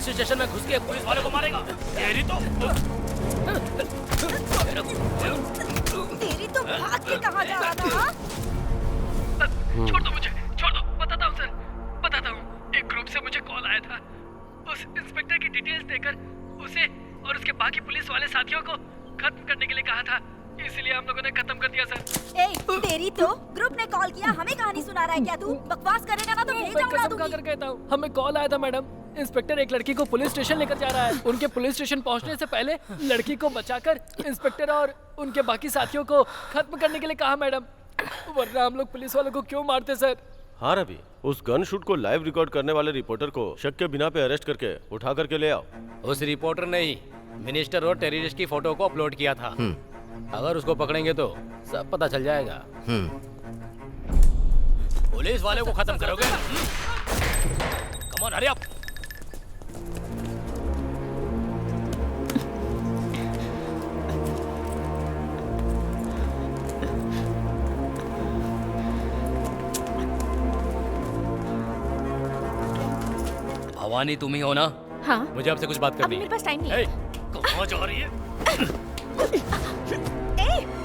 Police station में घुस के पुलिस वाले को मारेगा। तेरी तो भाग के कहाँ जा रहा था? छोड़ दो मुझे, छोड़ दो। बताता हूँ सर, बताता हूँ। एक ग्रुप से मुझे कॉल आया था। उस इंस्पेक्टर की डिटेल्स देकर उसे और उसके बाकी पुलिस वाले साथियों को खत्म करने के लिए कहा था, इसलिए हम लोगों ने खत्म कर दिया सर। तेरी तो ग्रुप ने कॉल किया, हमें कहानी सुना रहा है क्या तू? बकवास करेगा ना तो भेजा उड़ा दूंगी। कर कहता हूँ, हमें कॉल आया था मैडम, इंस्पेक्टर एक लड़की को पुलिस स्टेशन लेकर जा रहा है। उनके पुलिस स्टेशन पहुंचने से पहले लड़की को बचाकर इंस्पेक्टर और उनके बाकी साथियों को खत्म करने के लिए कहा मैडम, वरना हम लोग पुलिस वालों को क्यों मारते सर? हाँ रवि, उस गन शूट को लाइव रिकॉर्ड करने वाले रिपोर्टर को शक के बिना पे अरेस्ट करके उठा करके ले आओ। उस रिपोर्टर ने ही मिनिस्टर और टेररिस्ट की फोटो को अपलोड किया था। अगर उसको पकड़ेंगे तो सब पता चल जाएगा। पुलिस वाले को खत्म करोगे? Come on, hurry up. Bhavani तुम ही हो ना? हाँ। मुझे आपसे कुछ बात करनी है। मेरे पास टाइम नहीं है। कहाँ जा रही है?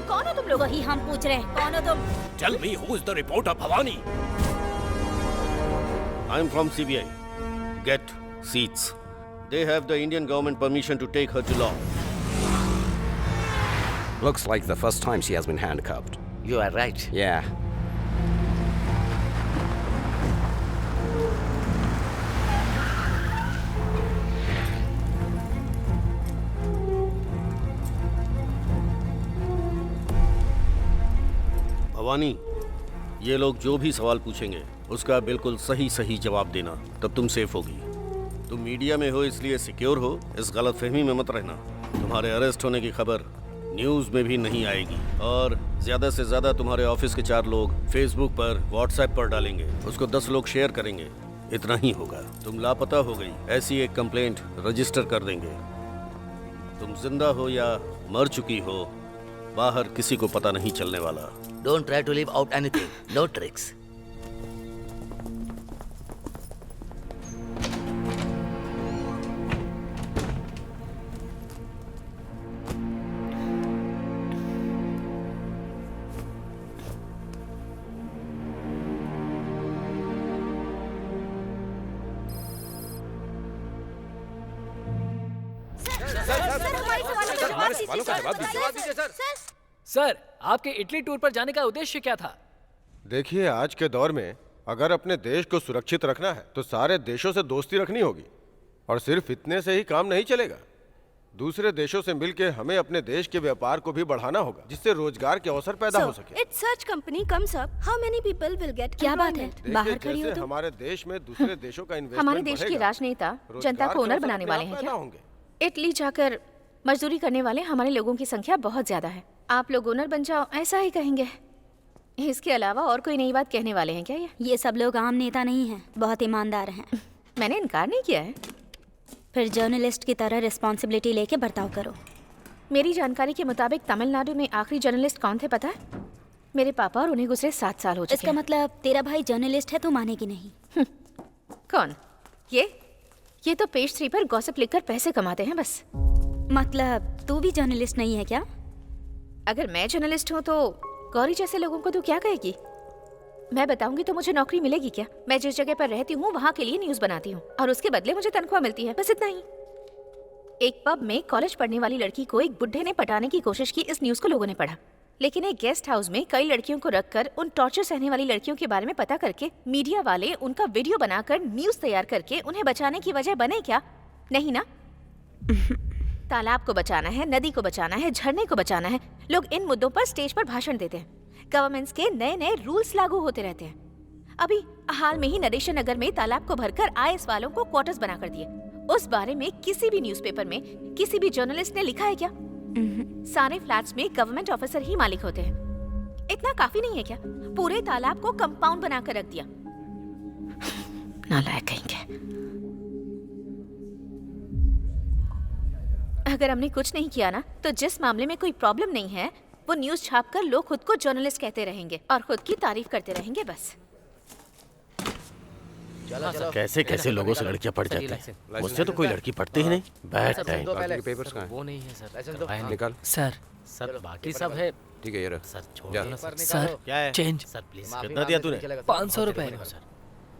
कौन हो तुम लोग? ही हम पूछ रहे हैं, कौन हो तुम? Tell me who is the reporter, Bhavani? I'm from CBI. Get seats. They have the Indian government permission to take her to law. Looks like the first time she has been handcuffed. You are right. Yeah. Bhavani, ये लोग जो भी सवाल पूछेंगे उसका बिल्कुल सही सही जवाब देना, तब तुम सेफ होगी। तुम मीडिया में हो इसलिए सिक्योर हो, इस गलतफहमी में मत रहना। तुम्हारे अरेस्ट होने की खबर न्यूज़ में भी नहीं आएगी और ज़्यादा से ज़्यादा तुम्हारे ऑफिस के 4 लोग फेसबुक पर, व्हाट्सएप पर डालेंगे, उसको 10 लोग शेयर करेंगे, इतना ही होगा। तुम लापता हो गई ऐसी एक कंप्लेंट रजिस्टर कर देंगे। तुम जिंदा हो या मर चुकी हो, बाहर किसी को पता नहीं चलने वाला। Don't try to leave out anything. No tricks. Sir, आपके इटली टूर पर जाने का उद्देश्य क्या था? देखिए, आज के दौर में अगर अपने देश को सुरक्षित रखना है तो सारे देशों से दोस्ती रखनी होगी, और सिर्फ इतने से ही काम नहीं चलेगा। दूसरे देशों से मिलकर हमें अपने देश के व्यापार को भी बढ़ाना होगा, जिससे रोजगार के अवसर पैदा हो सके। It's such company comes up. How many people will get? क्या बात है? बाहर खड़ी हो जैसे तुम? हमारे देश में दूसरे देशों का इन्वेस्टमेंट हमारे देश के राजनेता जनता को ओनर बनाने वाले हैं क्या? इटली जाकर मजदूरी करने वाले हमारे लोगों की संख्या बहुत ज्यादा है। आप लोग ओनर बन जाओ, ऐसा ही कहेंगे। इसके अलावा और कोई नई बात कहने वाले हैं क्या? ये सब लोग आम नेता नहीं हैं, बहुत ईमानदार हैं। मैंने इनकार नहीं किया है। फिर जर्नलिस्ट की तरह रिस्पॉन्सिबिलिटी लेके बर्ताव करो। मेरी जानकारी के मुताबिक तमिलनाडु में आखिरी जर्नलिस्ट कौन थे पता है? मेरे पापा, और उन्हें गुजरे 7 साल हो चुके हैं। इसका मतलब तेरा भाई जर्नलिस्ट है, तू मानेगी नहीं। कौन? ये तो पेज 3 पर गॉसिप लिखकर पैसे कमाते हैं बस। मतलब तू भी जर्नलिस्ट नहीं है क्या? अगर मैं जर्नलिस्ट हूँ तो गौरी जैसे लोगों को तू क्या कहेगी? मैं बताऊंगी तो मुझे नौकरी मिलेगी क्या? मैं जिस जगह पर रहती हूँ वहाँ के लिए न्यूज़ बनाती हूँ और उसके बदले मुझे तनख्वाह मिलती है, बस इतना ही। एक पब में कॉलेज पढ़ने वाली लड़की को एक बुड्ढे ने पटाने की कोशिश की, इस न्यूज़ को लोगों ने पढ़ा। लेकिन एक गेस्ट हाउस में कई लड़कियों को रखकर उन टॉर्चर सहने वाली लड़कियों के बारे में पता करके मीडिया वाले उनका वीडियो बनाकर न्यूज़ तैयार करके उन्हें बचाने की वजह बने क्या? नहीं ना। तालाब को बचाना है, नदी को बचाना है, झरने को बचाना है। लोग इन मुद्दों पर स्टेज पर भाषण देते हैं। गवर्नमेंट्स के नए नए रूल्स लागू होते रहते हैं। अभी हाल में ही नरेशन नगर में तालाब को भरकर आईएएस वालों को क्वार्टर्स बना कर दिए। उस बारे में किसी भी न्यूज़पेपर में किसी भी जर्नलिस्ट ने लिखा है क्या? सारे फ्लैट्स में गवर्नमेंट ऑफिसर ही मालिक होते हैं। इतना काफी नहीं है क्या? पूरे तालाब को कंपाउंड बनाकर रख दिया। नालायक कहेंगे। अगर हमने कुछ नहीं किया ना, तो जिस मामले में कोई प्रॉब्लम नहीं है वो न्यूज़ छापकर लोग खुद को जर्नलिस्ट कहते रहेंगे और खुद की तारीफ करते रहेंगे बस। कैसे कैसे लोगों से लड़कियां पड़ जाती हैं। मुझसे तो कोई लड़की पड़ती ही नहीं। Bad time. बाकी के पेपर्स कहाँ वो नहीं है सर। लाइसेंस तो है नहीं। निकाल। सर सर बाकी सब है। ठीक है ये रहा। सर छोड़ जा। दो ना सर। सर क्या है? Change sir please. कितना दिया तूने? 500 रुपए। सर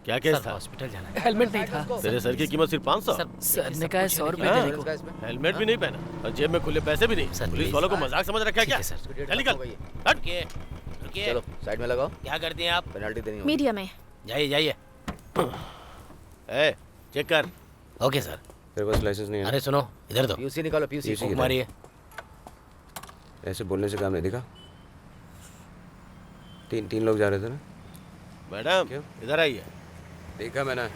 क्या केस सर था? हॉस्पिटल जाना है। हेलमेट नहीं था। तेरे सर की कीमत सिर्फ 500। सर ने कहा है 100 रुपए हाँ? देने को। हेलमेट भी नहीं पहना और जेब में खुले पैसे भी नहीं। Sir, police please. वालों को मजाक समझ रखा है क्या? ठीक है, सर। चल निकल। हट। रुकिए रुकिए। चलो साइड में लगाओ, क्या करती हैं आप? पेनल्टी देनी होगी। मीडिया में। जाइए जाइए। ए, चेक कर। Okay sir. तेरे पास लाइसेंस नहीं है? अरे सुनो इधर दो। पीयूसी निकालो, पीयूसी। पीयूसी की मारिए। ऐसे बोलने से काम नहीं दिखा। तीन लोग जा रहे थे ना? मैडम क्यों? इधर आइए। देखा मैंने।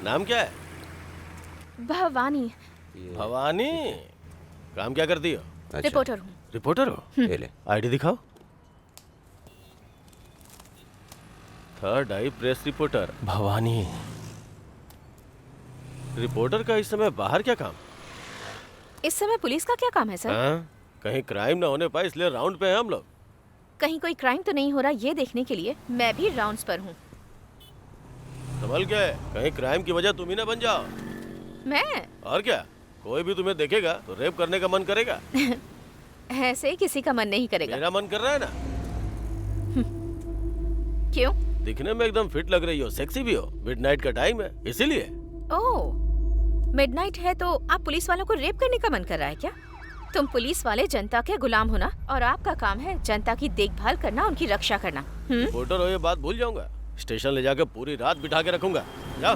नाम क्या है? भवानी। भवानी। काम क्या करती हो? अच्छा, रिपोर्टर हूँ। रिपोर्टर हो? ये ले। आईडी दिखाओ। थर्ड आई प्रेस रिपोर्टर भवानी। रिपोर्टर का इस समय बाहर क्या काम? इस समय पुलिस का क्या काम है सर? हाँ? कहीं क्राइम ना होने पाए इसलिए राउंड पे हैं हम लोग। कहीं कोई क्राइम तो नहीं हो रहा ये देखने के लिए मैं भी राउंड्स पर हूँ। संभल के, कहीं क्राइम की वजह तुम ही ना बन जाओ। मैं और क्या, कोई भी तुम्हें देखेगा तो रेप करने का मन करेगा। ऐसे किसी का मन नहीं करेगा। मेरा मन कर रहा है ना। क्यों? दिखने में एकदम फिट लग रही हो, सेक्सी भी हो। मिडनाइट का टाइम है इसीलिए। ओह, मिडनाइट है तो आप पुलिस वालों को रेप करने का मन कर रहा है क्या? तुम पुलिस वाले जनता के गुलाम हो ना, और आपका काम है जनता की देखभाल करना, उनकी रक्षा करना। रिपोर्टर हो ये बात भूल जाऊंगा। स्टेशन ले जाकर पूरी रात बिठा के रखूंगा। जाओ।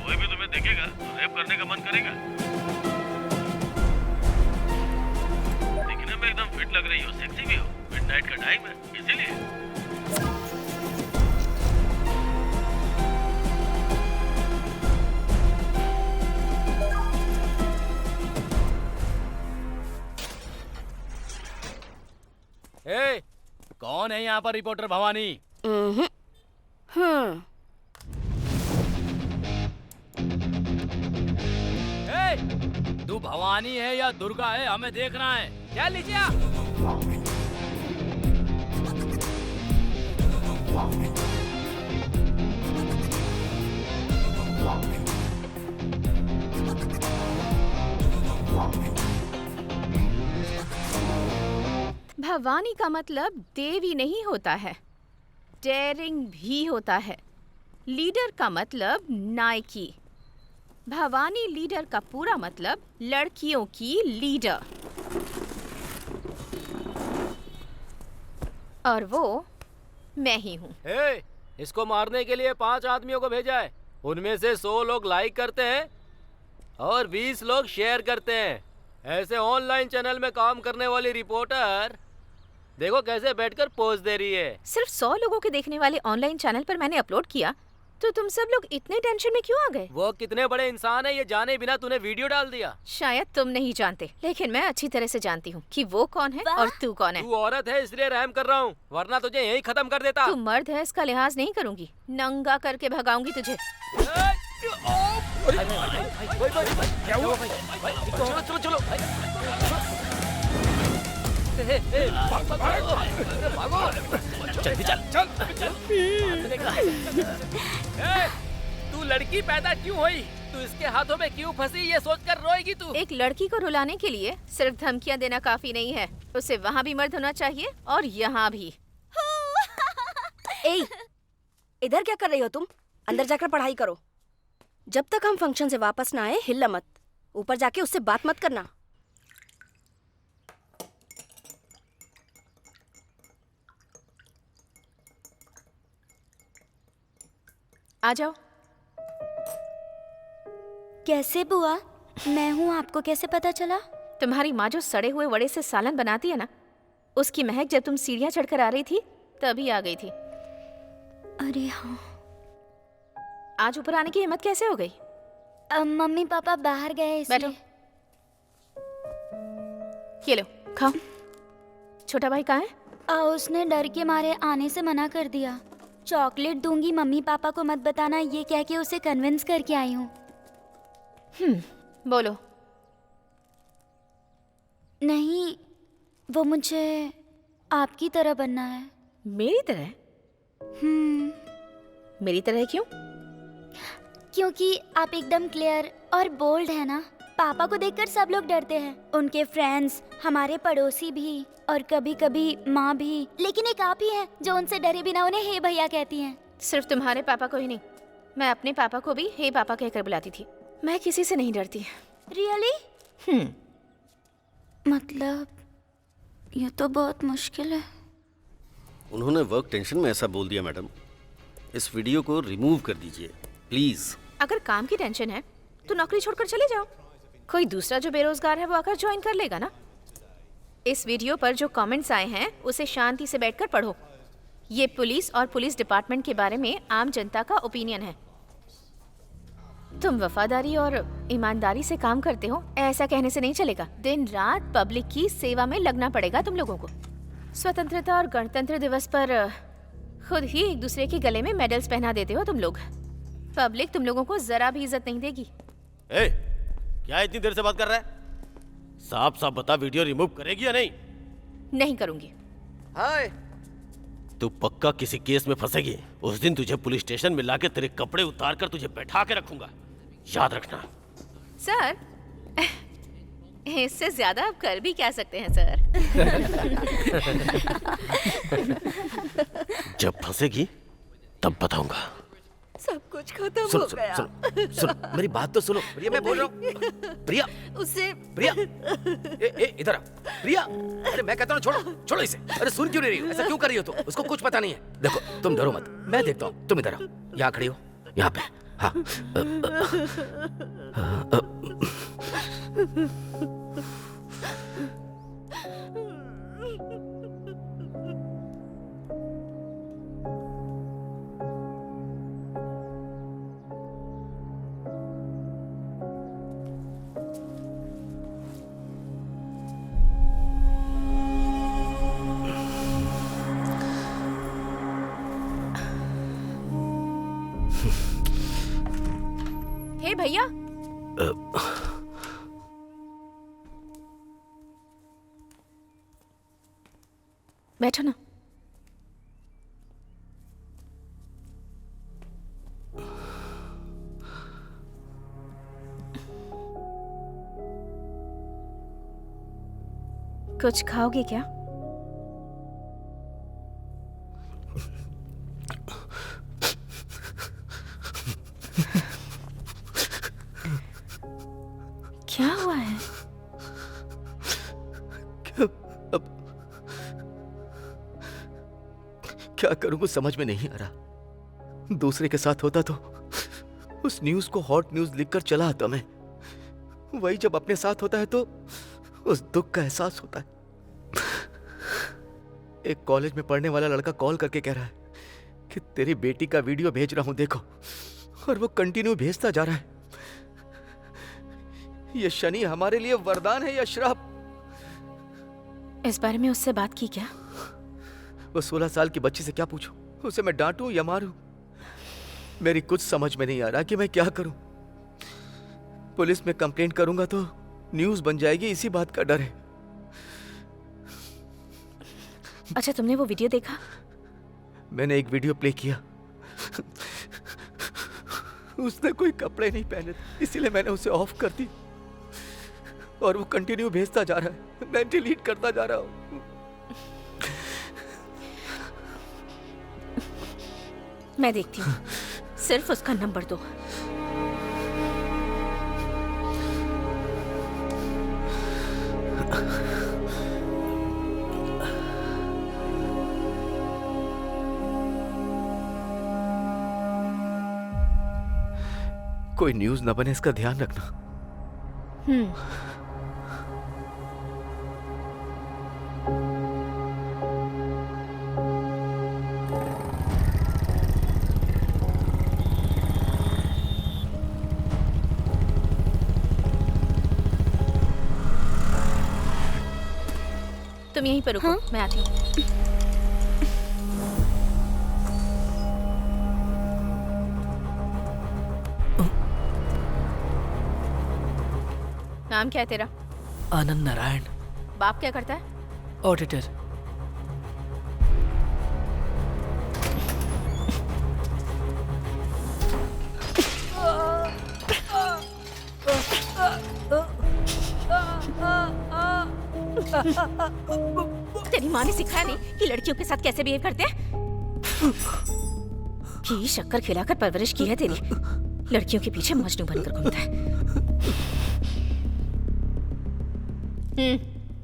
कोई भी तुम्हें देखेगा तो रेप करने का मन करेगा। दिखने में एकदम फिट लग रही हो, सेक्सी भी हो। मिडनाइट का टाइम है इसीलिए। ए, कौन है यहाँ पर रिपोर्टर भवानी? ए, तू भवानी है या दुर्गा है हमें देखना है। क्या लीजिए आप? भवानी का मतलब देवी नहीं होता है, डेयरिंग भी होता है। लीडर का मतलब नायकी। भवानी लीडर का पूरा मतलब लड़कियों की लीडर। और वो मैं ही हूँ। ए, इसको मारने के लिए 5 आदमियों को भेजा है। उनमें से 100 लोग लाइक करते हैं और 20 लोग शेयर करते हैं। ऐसे ऑनलाइन चैनल में काम करने वाली रिपोर्टर देखो कैसे बैठकर पोज दे रही है। सिर्फ 100 लोगों के देखने वाले ऑनलाइन चैनल पर मैंने अपलोड किया तो तुम सब लोग इतने टेंशन में क्यों आ गए? वो कितने बड़े इंसान है ये जाने बिना तूने वीडियो डाल दिया। शायद तुम नहीं जानते, लेकिन मैं अच्छी तरह से जानती हूँ कि वो कौन है और तू कौन है। तू औरत है इसलिए रहम कर रहा हूँ, वरना तुझे यही खत्म कर देता। तू मर्द है इसका लिहाज नहीं करूंगी, नंगा करके भगाऊंगी तुझे। चलो चलो चलो जल्दी चल चल। तू लड़की पैदा क्यों हुई? तू इसके हाथों में क्यों फंसी ये सोचकर रोएगी तू? एक लड़की को रुलाने के लिए सिर्फ धमकियां देना काफी नहीं है, उसे वहाँ भी मर्द होना चाहिए और यहाँ भी। ए, इधर क्या कर रही हो तुम? अंदर जाकर पढ़ाई करो। जब तक हम फंक्शन से वापस ना आए हिलना मत। ऊपर जाके उससे बात मत करना। आ जाओ। कैसे बुआ? मैं हूँ, आपको कैसे पता चला? तुम्हारी माँ जो सड़े हुए वड़े से सालन बनाती है ना, उसकी महक जब तुम सीढ़ियाँ चढ़कर आ रही थी तभी आ गई थी। अरे हाँ। आज ऊपर आने की हिम्मत कैसे हो गई? मम्मी पापा बाहर गए इसलिए। बैठो, ये लो खाओ। छोटा भाई कहाँ है? उसने डर के मारे आने से मना कर दिया। चॉकलेट दूंगी, मम्मी पापा को मत बताना, ये कह के उसे कन्विंस करके आई हूँ। बोलो। नहीं, वो मुझे आपकी तरह बनना है। मेरी तरह? मेरी तरह क्यों? क्योंकि आप एकदम क्लियर और बोल्ड है ना। पापा को देखकर सब लोग डरते हैं, उनके फ्रेंड्स, हमारे पड़ोसी भी, और कभी कभी माँ भी। लेकिन एक आप ही हैं जो उनसे डरे बिना उन्हें हे भैया कहती हैं। सिर्फ तुम्हारे पापा को ही नहीं, मैं अपने पापा को भी हे पापा कहकर बुलाती थी। मैं किसी से नहीं डरती। रियली? मतलब ये तो बहुत मुश्किल है। उन्होंने वर्क टेंशन में ऐसा बोल दिया मैडम। इस वीडियो को रिमूव कर दीजिए प्लीज। अगर काम की टेंशन है तो नौकरी छोड़कर चले जाओ। कोई दूसरा जो बेरोजगार है वो आकर ज्वाइन कर लेगा ना। इस वीडियो पर जो कमेंट्स आए हैं उसे शांति से बैठकर पढ़ो। ये पुलिस और पुलिस डिपार्टमेंट के बारे में आम जनता का ओपिनियन है। तुम वफादारी और ईमानदारी से काम करते हो, ऐसा कहने से नहीं चलेगा। दिन रात पब्लिक की सेवा में लगना पड़ेगा तुम लोगों को। स्वतंत्रता और गणतंत्र दिवस पर खुद ही एक दूसरे के गले में मेडल्स पहना देते हो तुम लोग। पब्लिक तुम लोगों को जरा भी इज्जत नहीं देगी। क्या इतनी देर से बात कर रहा है? साफ साफ बता, वीडियो रिमूव करेगी या नहीं? नहीं करूंगी। हाय, तू पक्का किसी केस में फंसेगी। उस दिन तुझे पुलिस स्टेशन में लाके तेरे कपड़े उतार कर तुझे बैठा के रखूंगा, याद रखना। सर, इससे ज्यादा आप कर भी क्या सकते हैं सर? जब फंसेगी तब बताऊंगा। सब कुछ खत्म सुनो हो सुनो गया। सुनो सुनो, मेरी बात तो सुनो। प्रिया, मैं बोल रहा हूँ। प्रिया, उसे प्रिया, इधर आ। प्रिया, अरे मैं कहता हूँ छोड़ो, छोड़ो इसे। अरे सुन क्यों नहीं रही हो? ऐसा क्यों कर रही हो तुम? उसको कुछ पता नहीं है। देखो, तुम डरो मत, मैं देखता हूँ। तुम इधर आओ, यहाँ खड़ी हो, यहाँ पे। हाँ। हे भैया, बैठो ना। कुछ खाओगे क्या? क्या हुआ है? क्या करूं कुछ समझ में नहीं आ रहा। दूसरे के साथ होता तो उस न्यूज को हॉट न्यूज लिखकर चला आता मैं। वही जब अपने साथ होता है तो उस दुख का एहसास होता है। एक कॉलेज में पढ़ने वाला लड़का कॉल करके कह रहा है कि तेरी बेटी का वीडियो भेज रहा हूं देखो, और वो कंटिन्यू भेजता जा रहा है। ये शनि हमारे लिए वरदान है या श्राप? इस बारे में उससे बात की क्या? वो 16 साल की बच्ची से क्या पूछूं? उसे मैं डांटूं या मारूं? मेरी कुछ समझ में नहीं आ रहा कि मैं क्या करूं। पुलिस में कंप्लेंट करूंगा तो न्यूज बन जाएगी, इसी बात का डर है। अच्छा, तुमने वो वीडियो देखा? मैंने एक वीडियो प्ले किया। उसने कोई कपड़े नहीं पहने थे, इसीलिए मैंने उसे ऑफ कर दी, और वो कंटिन्यू भेजता जा रहा है। मैं डिलीट करता जा रहा हूं। मैं देखती हूँ, सिर्फ उसका नंबर दो। कोई न्यूज न बने इसका ध्यान रखना। तुम यहीं पर रुको, मैं आती हूँ। नाम क्या है तेरा? आनंद नारायण। बाप क्या करता है? ऑडिटर। तेरी माँ ने सिखाया नहीं कि लड़कियों के साथ कैसे बिहेव करते हैं? घी शक्कर खिलाकर परवरिश की है तेरी। लड़कियों के पीछे मजनू बनकर घूमता है।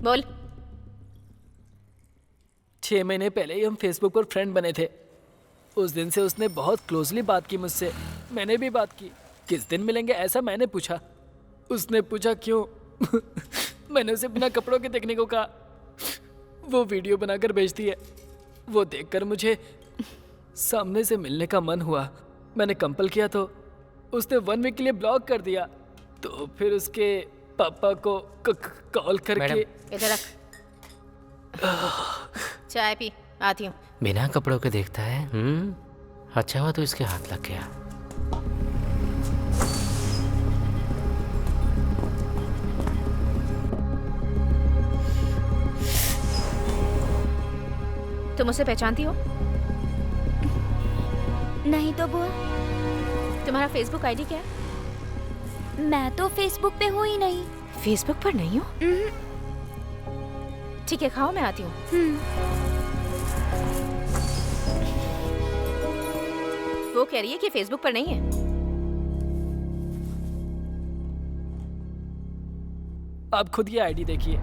बोल। 6 महीने पहले ही हम फेसबुक पर फ्रेंड बने थे। उस दिन से उसने बहुत क्लोजली बात की मुझसे। मैंने भी बात की। किस दिन मिलेंगे ऐसा मैंने पूछा। उसने पूछा क्यों? मैंने उसे बिना कपड़ों के देखने को कहा। वो वीडियो बनाकर भेजती है। वो देखकर मुझे सामने से मिलने का मन हुआ। मैंने कंपल किया तो उसने 1 वीक के लिए ब्लॉक कर दिया। तो फिर उसके पापा को कॉल करके। इधर रख। चाय पी, आती हूँ। बिना कपड़ों के देखता है। अच्छा हुआ तो इसके हाथ लग गया। तुम उसे पहचानती हो? नहीं तो बुआ। तुम्हारा फेसबुक आईडी क्या है? मैं तो फेसबुक पे हूँ ही नहीं। फेसबुक पर नहीं हो? ठीक है, खाओ, मैं आती हूँ। वो कह रही है कि फेसबुक पर नहीं है। आप खुद ये आईडी देखिए।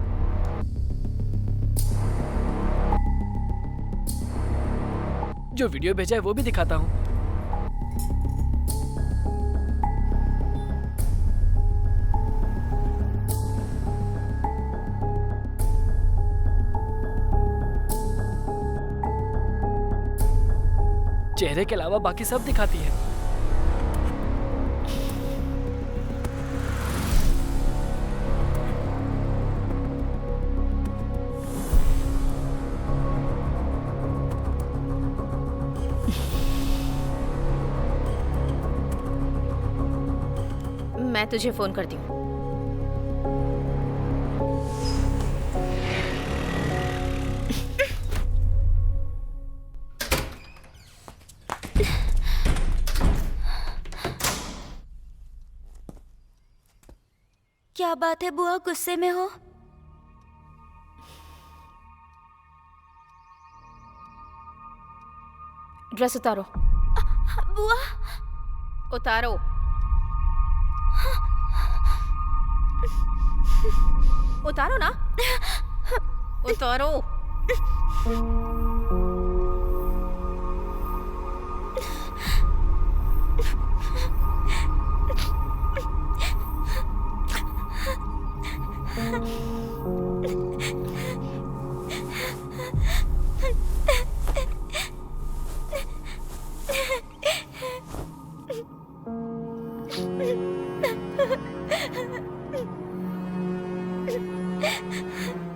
जो वीडियो भेजा है वो भी दिखाता हूँ। चेहरे के अलावा बाकी सब दिखाती है। मैं तुझे फोन करती हूँ। क्या बात है बुआ, गुस्से में हो? ड्रेस उतारो। बुआ उतारो। उतारो ना। उतारो।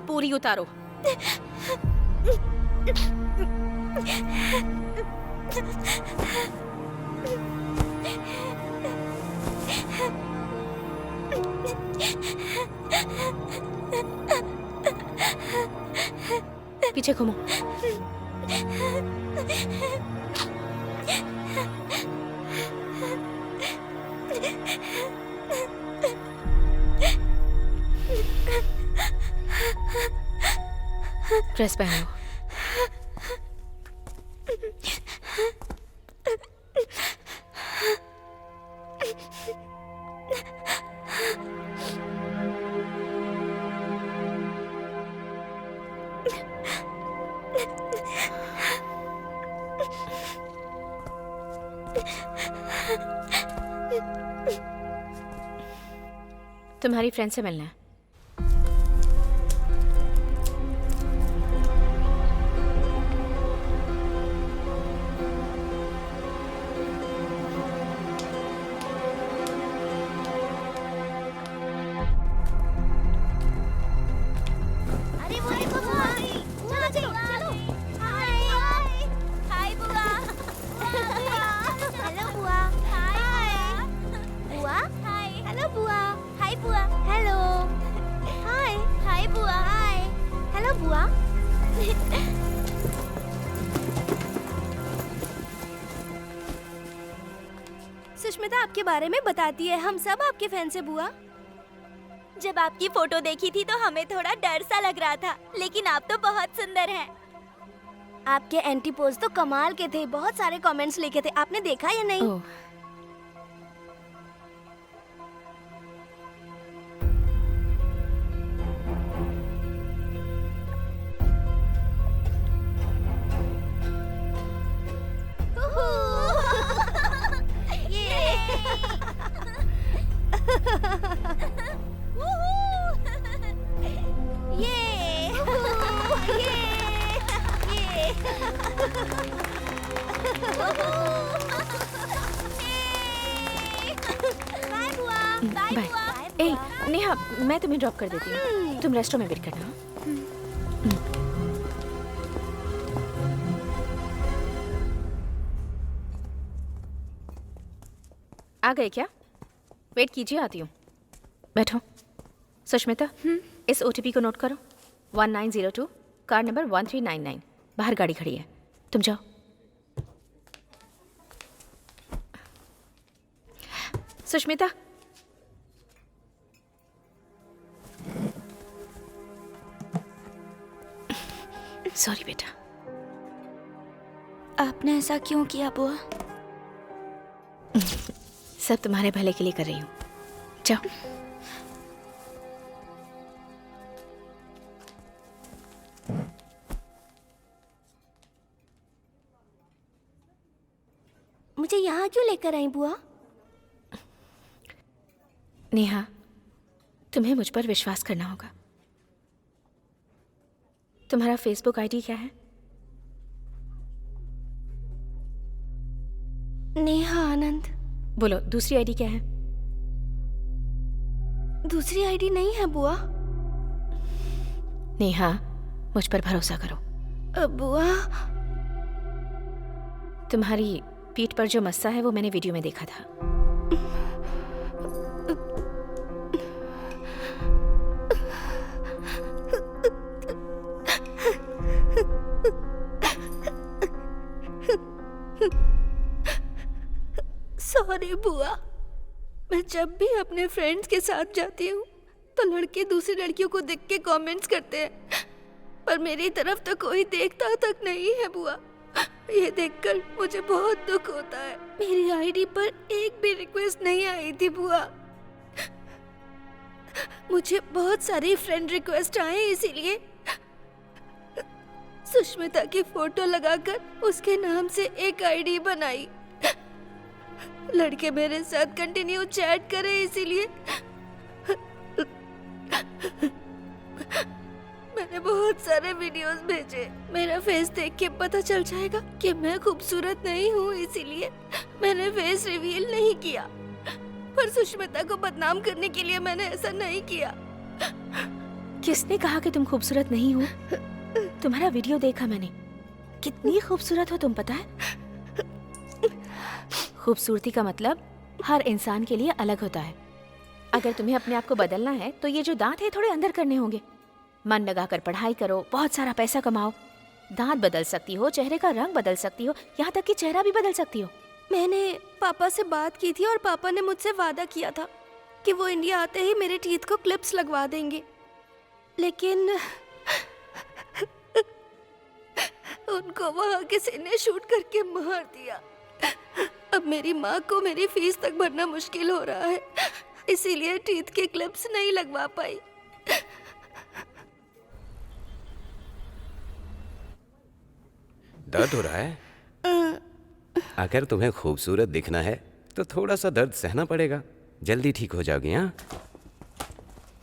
पूरी उतारो। पीछे घूमो। ड्रेस पहनो। तुम्हारी फ्रेंड से मिलना है। अरे वो देखो बुआ, चलो चलो चलो। हाय हाय बुआ। हेलो बुआ। हाय बुआ। हाय हेलो बुआ। हाय बुआ। हेलो। हाय हाय बुआ। हाय हेलो बुआ। सुष्मिता आपके बारे में बताती है, हम सब आपके फैन से बुआ। जब आपकी फोटो देखी थी तो हमें थोड़ा डर सा लग रहा था, लेकिन आप तो बहुत सुंदर हैं। आपके एंटी पोज तो कमाल के थे, बहुत सारे कमेंट्स लिखे थे, आपने देखा या नहीं? ओह, बाय बुआ। Bye bye. बुआ। ए नेहा, मैं तुम्हें ड्रॉप कर देती हूँ, तुम रेस्टोरेंट में वेट करना। हाँ? आ गए क्या? वेट कीजिए, आती हूँ। बैठो। सुष्मिता, इस OTP को नोट करो। 1902, कार नंबर 1399। बाहर गाड़ी खड़ी है, तुम जाओ। सुष्मिता, सॉरी बेटा। आपने ऐसा क्यों किया बुआ? सब तुम्हारे भले के लिए कर रही हूँ, जाओ। मुझे यहाँ क्यों लेकर आई बुआ? नेहा, तुम्हें मुझ पर विश्वास करना होगा। तुम्हारा फेसबुक आईडी क्या है? नेहा आनंद। बोलो, दूसरी आईडी क्या है? दूसरी आईडी नहीं है बुआ। नेहा, मुझ पर भरोसा करो। बुआ, तुम्हारी पीठ पर जो मस्सा है वो मैंने वीडियो में देखा था। सॉरी बुआ। मैं जब भी अपने फ्रेंड्स के साथ जाती हूँ तो लड़के दूसरी लड़कियों को देख के कमेंट्स करते हैं, पर मेरी तरफ तो कोई देखता तक नहीं है बुआ। ये देखकर मुझे बहुत दुख होता है। मेरी आईडी पर एक भी रिक्वेस्ट नहीं आई थी बुआ। मुझे बहुत सारी फ्रेंड रिक्वेस्ट आए, इसीलिए सुष्मिता की फोटो लगाकर उसके नाम से एक आईडी बनाई। लड़के मेरे साथ कंटिन्यू चैट करे, इसीलिए मैंने बहुत सारे वीडियोस भेजे। मेरा फेस देख के पता चल जाएगा कि मैं खूबसूरत नहीं हूँ, इसीलिए मैंने फेस रिवील नहीं किया। पर सुष्मिता को बदनाम करने के लिए मैंने ऐसा नहीं किया। किसने कहा कि तुम खूबसूरत नहीं हो? तुम्हारा वीडियो देखा मैंने, कितनी खूबसूरत हो तुम, पता है? खूबसूरती का मतलब हर इंसान के लिए अलग होता है। अगर तुम्हें अपने आप को बदलना है तो ये जो दांत है थोड़े अंदर करने होंगे। मन लगाकर पढ़ाई करो, बहुत सारा पैसा कमाओ। दांत बदल सकती हो, चेहरे का रंग बदल सकती हो, यहाँ तक कि चेहरा भी बदल सकती हो। मैंने पापा से बात की थी और पापा ने मुझसे वादा किया था कि वो इंडिया आते ही मेरे टीथ को क्लिप्स लगवा देंगे, लेकिन उनको वहाँ किसी ने शूट करके मार दिया। अब मेरी माँ को मेरी फीस तक भरना मुश्किल हो रहा है, इसीलिए टीथ के क्लिप्स नहीं लगवा पाई। दर्द हो रहा है? अगर तुम्हें खूबसूरत दिखना है तो थोड़ा सा दर्द सहना पड़ेगा, जल्दी ठीक हो जाओगी। हाँ,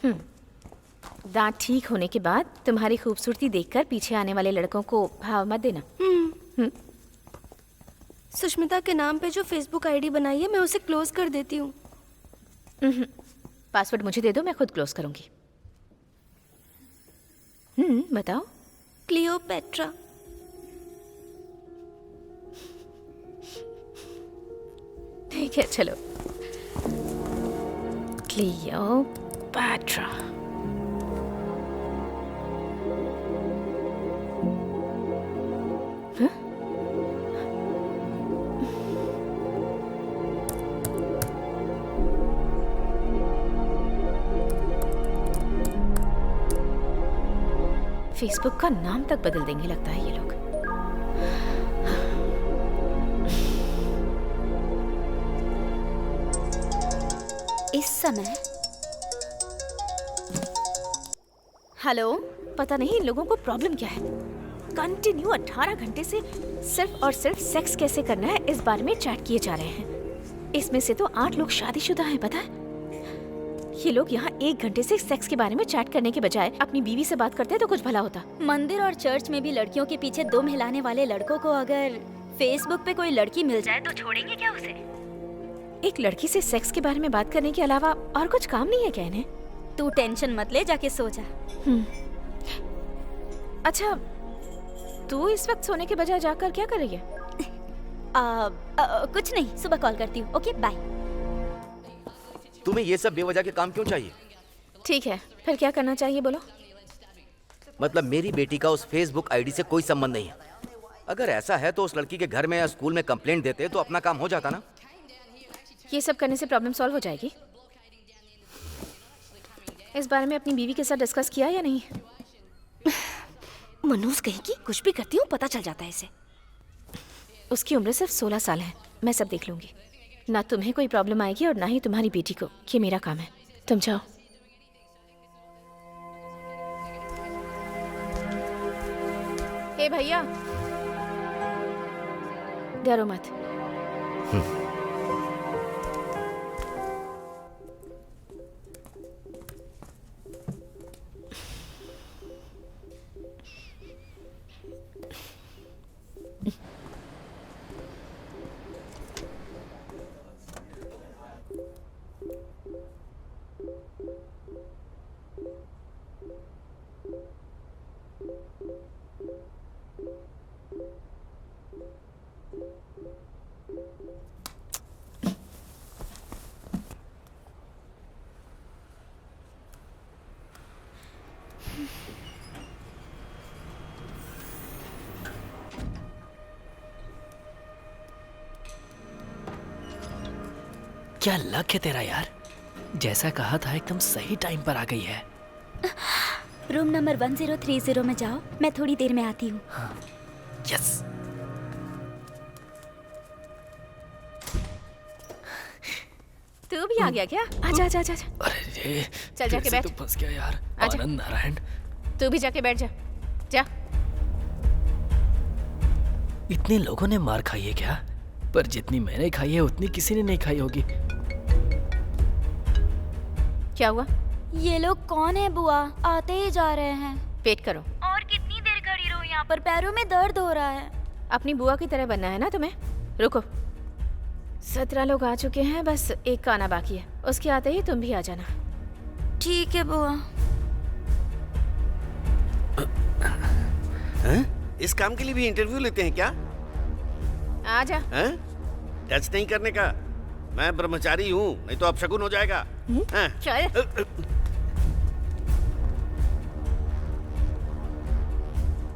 दांत ठीक होने के बाद तुम्हारी खूबसूरती देखकर पीछे आने वाले लड़कों को भाव मत देना। सुष्मिता के नाम पे जो फेसबुक आईडी बनाई है मैं उसे क्लोज कर देती हूँ। पासवर्ड मुझे दे दो, मैं खुद क्लोज करूंगी। बताओ। क्लियोपेट्रा। ठीक है, चलो। क्लियोपेट्रा। फेसबुक का नाम तक बदल देंगे लगता है ये लोग। इस समय हेलो। पता नहीं इन लोगों को प्रॉब्लम क्या है। कंटिन्यू 18 घंटे से सिर्फ और सिर्फ सेक्स कैसे करना है इस बारे में चैट किए जा रहे हैं। इसमें से तो 8 लोग शादीशुदा हैं, पता है? ये लोग यहाँ 1 घंटे से सेक्स के बारे में चैट करने के बजाय अपनी बीवी से बात करते तो कुछ भला होता। मंदिर और चर्च में भी लड़कियों के पीछे दुम हिलाने वाले लड़कों को अगर फेसबुक पे कोई लड़की मिल जाए तो छोड़ेंगे क्या उसे? एक लड़की से सेक्स के बारे में बात करने के अलावा और कुछ काम नहीं है क्या इन्हें? तू टेंशन मत ले, जाके सो जा। अच्छा, तू इस वक्त सोने के बजाय जाकर क्या कर रही है? कुछ नहीं, सुबह कॉल करती हूँ। Okay bye. तुम्हें ये सब बेवजह के काम क्यों चाहिए? ठीक है, फिर क्या करना चाहिए बोलो? मतलब मेरी बेटी का उस फेसबुक आईडी से कोई संबंध नहीं है। अगर ऐसा है तो उस लड़की के घर में या स्कूल में कंप्लेंट देते तो अपना काम हो जाता ना। ये सब करने से प्रॉब्लम सॉल्व हो जाएगी? इस बारे में अपनी बीवी के साथ डिस्कस किया या नहीं? मनोज कहेगी कुछ भी करती हूँ पता चल जाता है इसे। उसकी उम्र सिर्फ 16 साल है। मैं सब देख लूंगी। ना तुम्हें कोई प्रॉब्लम आएगी और ना ही तुम्हारी बेटी को। ये मेरा काम है। तुम जाओ। हे भैया, डरो मत। क्या लक है तेरा यार, जैसा कहा था एकदम सही टाइम पर आ गई है। रूम नंबर 1030 में जाओ, मैं थोड़ी देर में आती हूँ। यस। तू भी आ गया क्या? आजा आजा आजा। अरे चल जाके बैठ। तो फंस गया यार। आजा। आनंद नारायण। तू भी जाके बैठ जा। जा। इतने लोगों ने मार खाई है क्या? पर जितनी मैंने खाई है उतनी किसी ने नहीं खाई होगी। क्या हुआ? ये लोग कौन है बुआ? आते ही जा रहे हैं। वेट करो। और कितनी देर खड़ी रहूं यहाँ पर? पैरों में दर्द हो रहा है। अपनी बुआ की तरह बनना है ना तुम्हें? रुको। 17 लोग आ चुके हैं, बस एक का आना बाकी है। उसके आते ही तुम भी आ जाना। ठीक है बुआ। इस काम के लिए भी इंटरव्यू लेते हैं क्या? आजा। टच नहीं करने का। मैं ब्रह्मचारी हूँ, नहीं तो अपशगुन हो जाएगा। चल।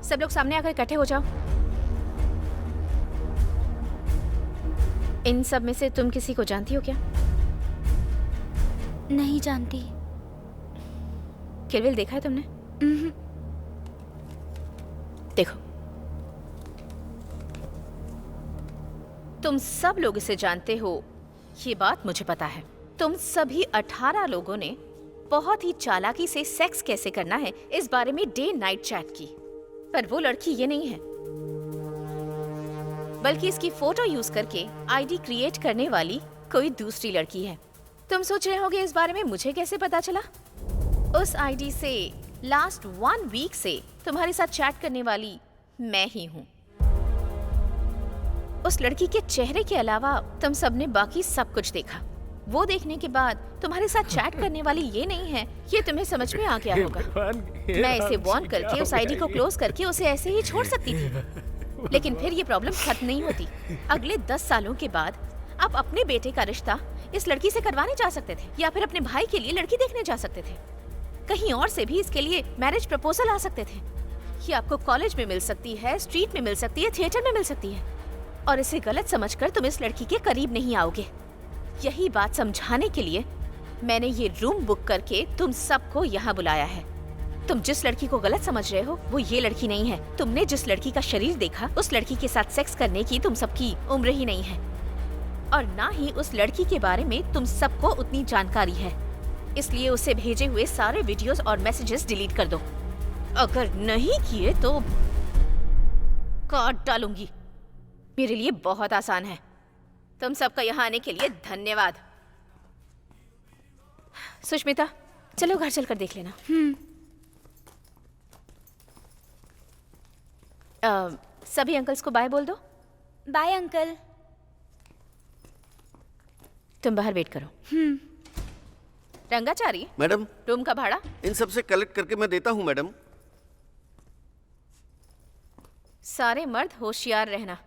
सब लोग सामने आकर इकट्ठे हो जाओ। इन सब में से तुम किसी को जानती हो क्या? नहीं जानती। किल बिल देखा है तुमने? देखो, तुम सब लोग इसे जानते हो, ये बात मुझे पता है। तुम सभी 18 लोगों ने बहुत ही चालाकी से सेक्स कैसे करना है इस बारे में डे नाइट चैट की। पर वो लड़की ये नहीं है, बल्कि इसकी फोटो यूज करके आईडी क्रिएट करने वाली कोई दूसरी लड़की है। तुम सोच रहे होगे इस बारे में मुझे कैसे पता चला? उस आईडी से लास्ट 1 वीक से तुम्हारे साथ चैट करने वाली मैं ही हूँ। उस लड़की के चेहरे के अलावा तुम सबने बाकी सब कुछ देखा। वो देखने के बाद तुम्हारे साथ चैट करने वाली ये नहीं है, ये तुम्हें समझ में आ गया होगा। मैं इसे वॉर्न करके उस आईडी को क्लोज करके उसे ऐसे ही छोड़ सकती थी, लेकिन फिर ये प्रॉब्लम खत्म नहीं होती। अगले 10 सालों के बाद आप अपने बेटे का रिश्ता इस लड़की से करवाने जा सकते थे, या फिर अपने भाई के लिए लड़की देखने जा सकते थे। कहीं और से भी इसके लिए मैरिज प्रपोजल आ सकते थे। ये आपको कॉलेज में मिल सकती है, स्ट्रीट में मिल सकती है, थिएटर में मिल सकती है, और इसे गलत समझकर तुम इस लड़की के करीब नहीं आओगे। यही बात समझाने के लिए मैंने ये रूम बुक करके तुम सबको यहाँ बुलाया है। तुम जिस लड़की को गलत समझ रहे हो वो ये लड़की नहीं है। तुमने जिस लड़की का शरीर देखा उस लड़की के साथ सेक्स करने की तुम सबकी उम्र ही नहीं है, और ना ही उस लड़की के बारे में तुम सबको उतनी जानकारी है। इसलिए उसे भेजे हुए सारे वीडियोस और मैसेजेस डिलीट कर दो। अगर नहीं किए तो काट डालूंगी। मेरे लिए बहुत आसान है। तुम सबका यहाँ आने के लिए धन्यवाद। सुष्मिता, चलो घर चलकर देख लेना। सभी अंकल्स को बाय बोल दो। Bye uncle. तुम बाहर वेट करो। रंगाचारी, मैडम, रूम का भाड़ा इन सब से कलेक्ट करके मैं देता हूँ मैडम। सारे मर्द होशियार रहना।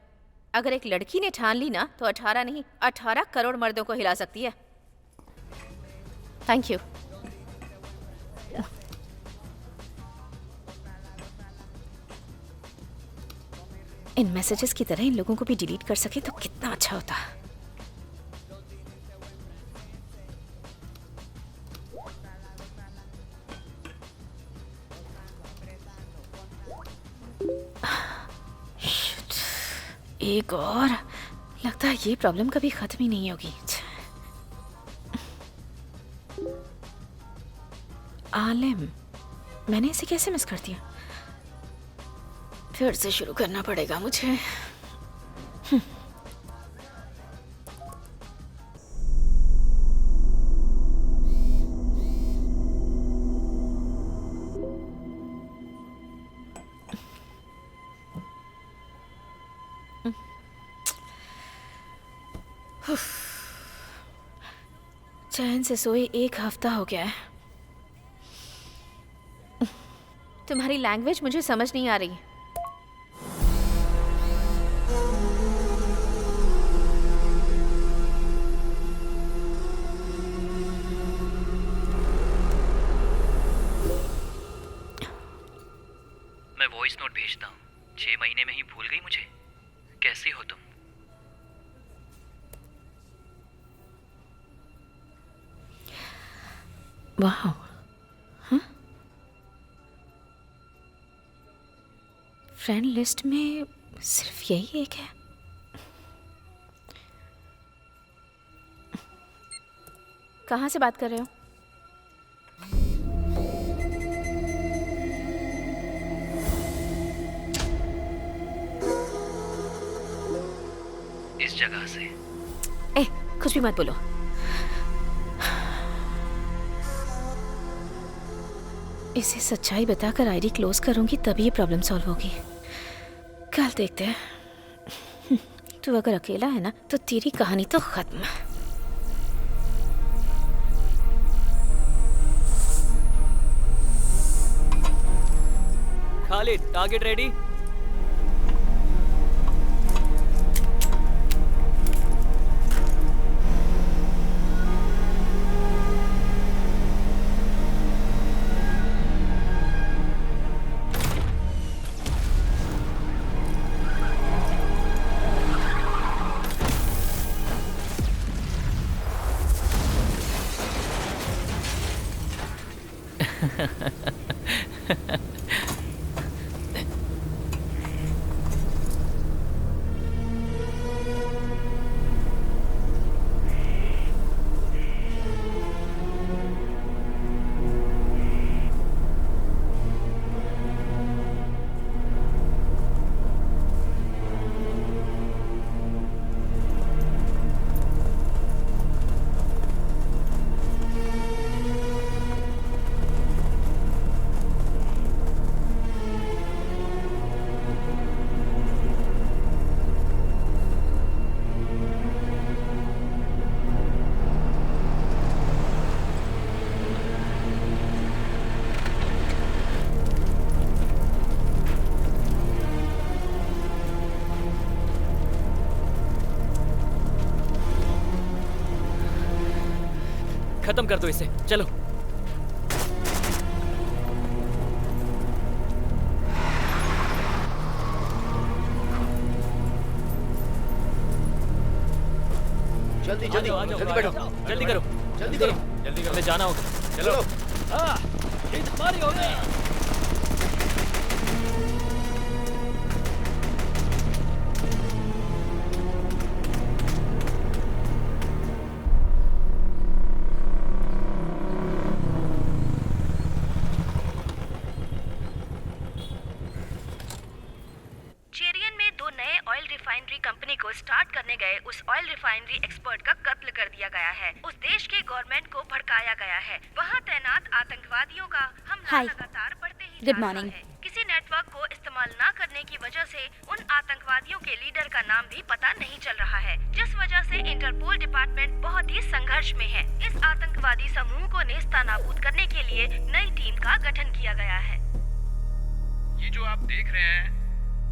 अगर एक लड़की ने ठान ली ना तो 18 नहीं 18 करोड़ मर्दों को हिला सकती है। Thank you. इन मैसेजेस की तरह इन लोगों को भी डिलीट कर सके तो कितना अच्छा होता। एक और, लगता है ये प्रॉब्लम कभी खत्म ही नहीं होगी। आलिम, मैंने इसे कैसे मिस कर दिया? फिर से शुरू करना पड़ेगा मुझे। चैन से सोए 1 हफ्ता हो गया है। तुम्हारी लैंग्वेज मुझे समझ नहीं आ रही। मैं वॉइस नोट भेजता हूँ। 6 महीने में ही भूल गई मुझे? कैसी हो तुम? वाह, हाँ? फ्रेंड लिस्ट में सिर्फ यही एक है। कहाँ से बात कर रहे हो? इस जगह से। कुछ भी मत बोलो। इसे सच्चाई बताकर आईडी क्लोज करूंगी तभी ये प्रॉब्लम सॉल्व होगी। कल देखते हैं। तू अगर अकेला है ना तो तेरी कहानी तो खत्म। Khalid, target ready. खत्म कर दो इसे, चलो। जल्दी जल्दी जल्दी बैठो, जल्दी करो, जल्दी करो, जल्दी करो, हमें जाना होगा। चलो। हाँ, ये तुम्हारी होगी। चेरियन में 2 नए ऑयल रिफाइनरी कंपनी को स्टार्ट करने गए उस ऑयल रिफाइनरी एक्सपर्ट का कत्ल कर दिया गया है। उस देश के गवर्नमेंट को भड़काया गया है। वहां तैनात आतंकवादियों का हमला हाय। लगातार बढ़ते ही गुड जा रहा मॉर्निंग। है। किसी नेटवर्क को इस्तेमाल न करने की वजह से उन आतंकवादियों के लीडर का नाम भी पता नहीं चल रहा है, जिस वजह से इंटरपोल डिपार्टमेंट बहुत ही संघर्ष में है। इस आतंकवादी समूह को नेस्तनाबूद करने के लिए नई टीम का गठन किया गया है। ये जो आप देख रहे हैं,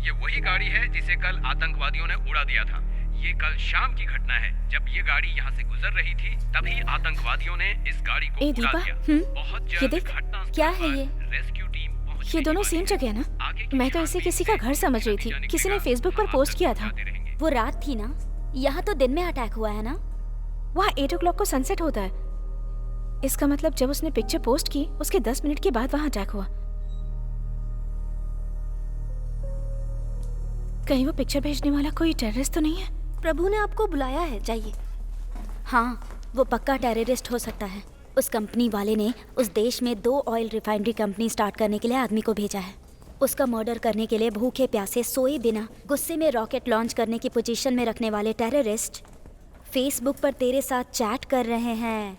ये वही गाड़ी है जिसे कल आतंकवादियों ने उड़ा दिया था। ये कल शाम की घटना है। जब ये गाड़ी यहाँ से गुजर रही थी, तभी आतंकवादियों ने इस गाड़ी को ए उड़ा दीपा, दिया। बहुत ये जल्द देख, घटनास्थल क्या है पर ये? रेस्क्यू टीम पहुंचने ये दोनों की सेम बात है। जगह है ना? आगे की मैं तो इसे छानबीन किसी का घर समझ रही थी। किसी ने फेसबुक पर पोस्ट किया था। वो रात थी ना, यहाँ तो दिन में अटैक हुआ है ना। वहाँ 8 o'clock को सनसेट होता है। इसका मतलब जब उसने पिक्चर पोस्ट की, उसके 10 मिनट के बाद वहाँ अटैक हुआ। कहीं वो पिक्चर भेजने वाला कोई टेररिस्ट तो नहीं है? प्रभु ने आपको बुलाया है, जाइए। हाँ, वो पक्का टेररिस्ट हो सकता है। उस कंपनी वाले ने उस देश में 2 ऑयल रिफाइनरी कंपनी स्टार्ट करने के लिए आदमी को भेजा है। उसका मर्डर करने के लिए भूखे प्यासे सोए बिना गुस्से में रॉकेट लॉन्च करने की पोजीशन में रखने वाले टेररिस्ट फेसबुक पर तेरे साथ चैट कर रहे हैं।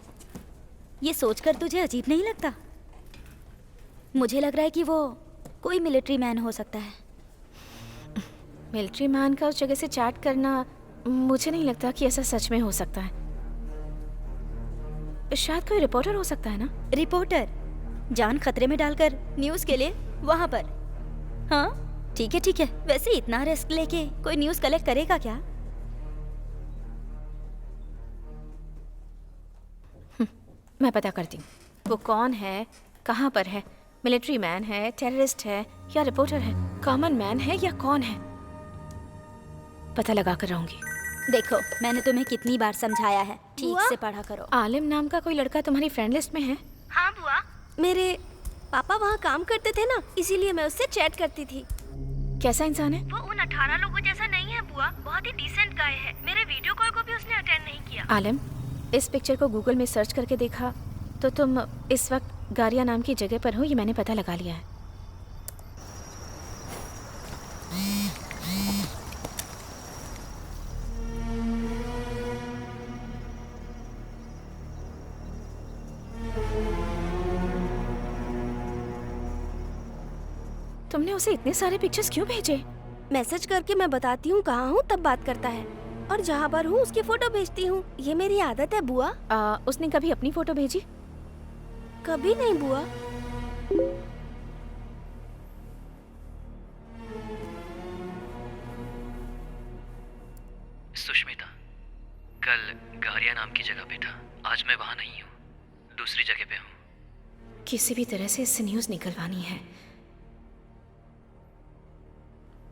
ये सोचकर तुझे अजीब नहीं लगता? मुझे लग रहा है कि वो कोई मिलिट्री मैन हो सकता है। मिलिट्री मैन का उस जगह से चैट करना, मुझे नहीं लगता कि ऐसा सच में हो सकता है। शायद कोई रिपोर्टर हो सकता है ना? रिपोर्टर जान खतरे में डालकर न्यूज़ के लिए वहाँ पर? हाँ ठीक है ठीक है। वैसे इतना रिस्क लेके कोई न्यूज़ कलेक्ट करेगा क्या? मैं पता करती हूँ वो कौन है, कहाँ पर है, मिलिट्री मैन है, टेररिस्ट है या रिपोर्टर है, कॉमन मैन है या कौन है। पता लगा कर रहूंगी। देखो, मैंने तुम्हें कितनी बार समझाया है, ठीक से पढ़ा करो। आलिम नाम का कोई लड़का तुम्हारी फ्रेंड लिस्ट में है? हाँ बुआ। मेरे पापा वहाँ काम करते थे ना, इसीलिए मैं उससे चैट करती थी। कैसा इंसान है? वो उन 18 लोगों जैसा नहीं है बुआ, बहुत ही डिसेंट गाय है। मेरे वीडियो कॉल को भी उसने अटेंड नहीं किया। आलिम, इस पिक्चर को गूगल में सर्च करके देखा तो तुम इस वक्त गारिया नाम की जगह पर हो, ये मैंने पता लगा लिया है। तुमने उसे इतने सारे पिक्चर्स क्यों भेजे? मैसेज करके मैं बताती हूँ कहाँ हूँ, तब बात करता है, और जहाँ पर हूँ उसकी फोटो भेजती हूँ। ये मेरी आदत है बुआ। उसने कभी अपनी फोटो भेजी? कभी नहीं बुआ। सुष्मिता, कल गारिया नाम की जगह पे था। आज मैं वहाँ नहीं हूँ, दूसरी जगह पे हूँ। किसी भी तरह से इससे न्यूज़ निकलवानी है।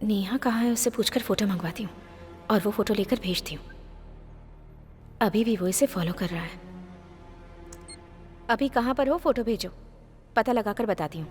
नेहा कहाँ है उससे पूछकर फोटो मंगवाती हूँ और वो फोटो लेकर भेजती हूँ। अभी भी वो इसे फॉलो कर रहा है। अभी कहाँ पर हो, फोटो भेजो, पता लगाकर बताती हूँ।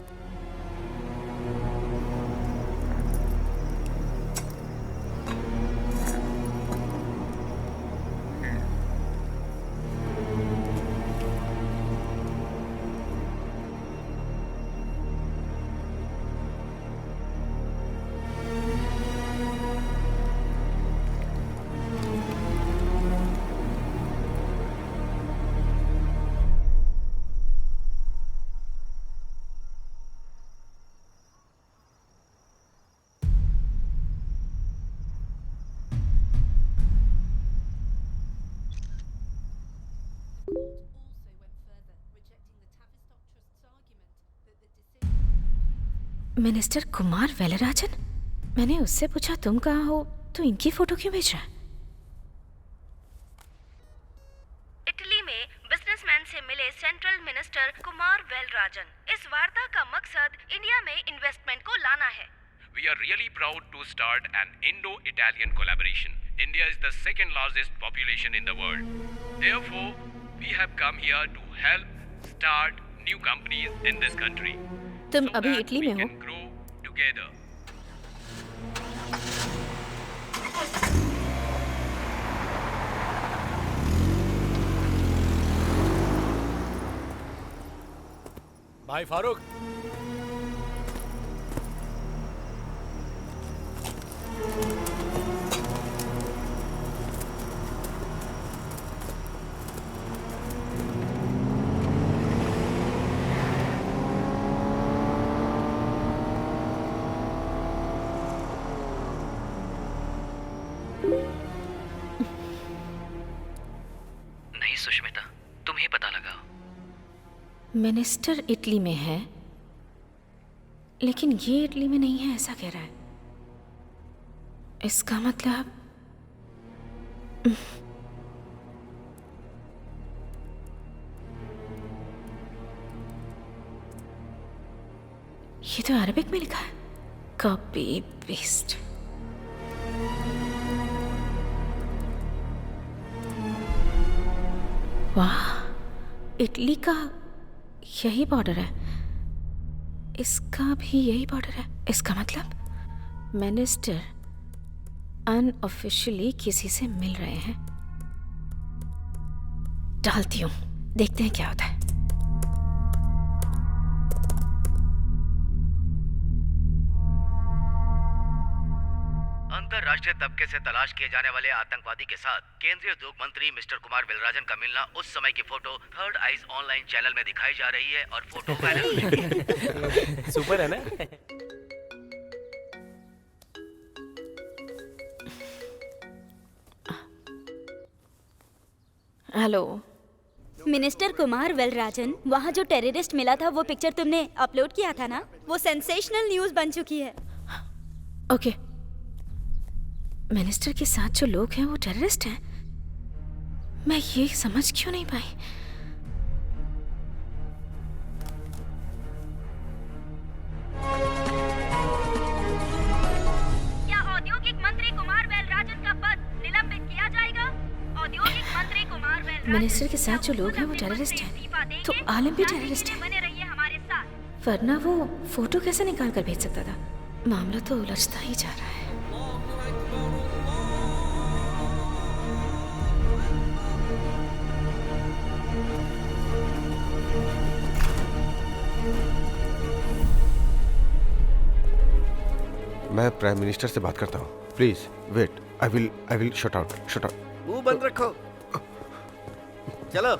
मिनिस्टर कुमार वेलराजन? मैंने उससे पूछा तुम कहाँ हो तो इनकी फोटो क्यों भेज रहा है? इटली में बिजनेसमैन से मिले सेंट्रल मिनिस्टर कुमार वेलराजन। इस वार्ता का मकसद इंडिया में इन्वेस्टमेंट को लाना है। We are really proud to start an Indo-Italian collaboration. India is the second largest population in the world. Therefore, we have come here to help start new companies in this country. तुम so अभी that Italy we में हो? can grow together. भाई फारूक, नहीं सुष्मिता, तुम ही पता लगाओ। Minister Italy में है, लेकिन ये इटली में नहीं है ऐसा कह रहा है। इसका मतलब ये तो अरबिक में लिखा है। Copy paste. वाह, इटली का यही बॉर्डर है, इसका भी यही बॉर्डर है। इसका मतलब मिनिस्टर अनऑफिशियली किसी से मिल रहे हैं। डालती हूँ, देखते हैं क्या होता है। अंतरराष्ट्रीय तबके से तलाश किए जाने वाले आतंकवादी के साथ केंद्रीय उद्योग मंत्री मिस्टर कुमार वेलराजन का मिलना। उस समय की photo third eyes online channel में दिखाई जा रही है और फोटो वायरल। सुपर है ना? हेलो मिनिस्टर कुमार वेलराजन, वहाँ जो टेररिस्ट मिला था वो पिक्चर तुमने अपलोड किया था ना, वो सेंसेशनल न्यूज़ बन चुकी है। ओके, मिनिस्टर के साथ जो लोग हैं वो टेररिस्ट हैं? मैं ये समझ क्यों नहीं पाई? क्या औद्योगिक मंत्री कुमार वेलराजन का पद निलंबित किया जाएगा? औद्योगिक मंत्री कुमार वेलराजन, मिनिस्टर के साथ जो लोग हैं वो टेररिस्ट हैं, तो आलम भी टेररिस्ट है, बने रहिए हमारे साथ। वरना वो फोटो कैसे निकाल कर भेज सकता था? मामला तो उलझता ही जा रहा है। मैं प्राइम मिनिस्टर से बात करता हूँ। Please wait, I will shut out. मुंह बंद रखो। चलो।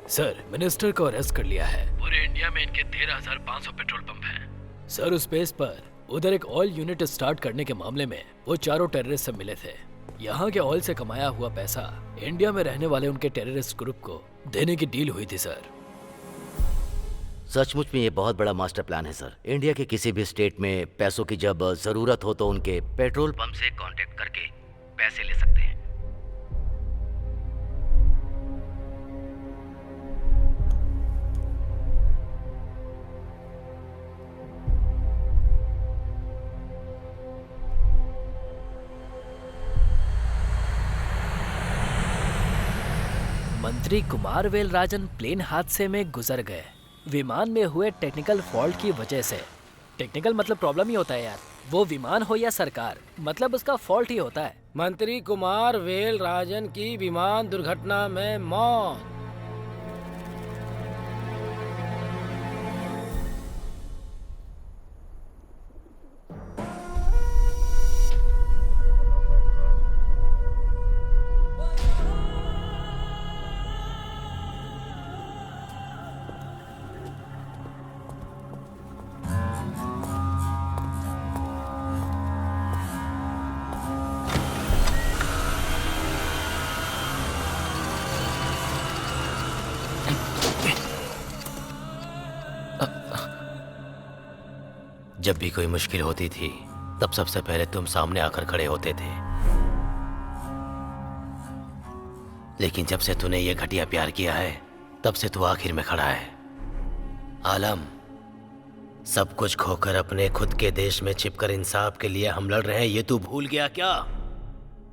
सर, मिनिस्टर को अरेस्ट कर लिया है। पूरे इंडिया में इनके 13,500 पेट्रोल पंप हैं। सर, उस बेस पर उधर एक ऑयल यूनिट स्टार्ट करने के मामले में वो चारों टेररिस्ट से मिले थे। यहाँ के ऑयल से कमाया हुआ पैसा इंडिया में रहने वाले उनके टेररिस्ट ग्रुप को देने की डील हुई थी सर। सचमुच में ये बहुत बड़ा मास्टर प्लान है सर। इंडिया के किसी भी स्टेट में पैसों की जब जरूरत हो तो उनके पेट्रोल पंप से कांटेक्ट करके पैसे ले सकते हैं। मंत्री कुमार वेलराजन प्लेन हादसे में गुजर गए। विमान में हुए टेक्निकल फॉल्ट की वजह से। टेक्निकल मतलब प्रॉब्लम ही होता है यार, वो विमान हो या सरकार, मतलब उसका फॉल्ट ही होता है। मंत्री कुमार वेलराजन की विमान दुर्घटना में मौत। जब भी कोई मुश्किल होती थी तब सबसे पहले तुम सामने आकर खड़े होते थे, लेकिन जब से तूने ये घटिया प्यार किया है तब से तू आखिर में खड़ा है। आलम, सब कुछ खोकर अपने खुद के देश में छिपकर इंसाफ के लिए हम लड़ रहे हैं, ये तू भूल गया क्या?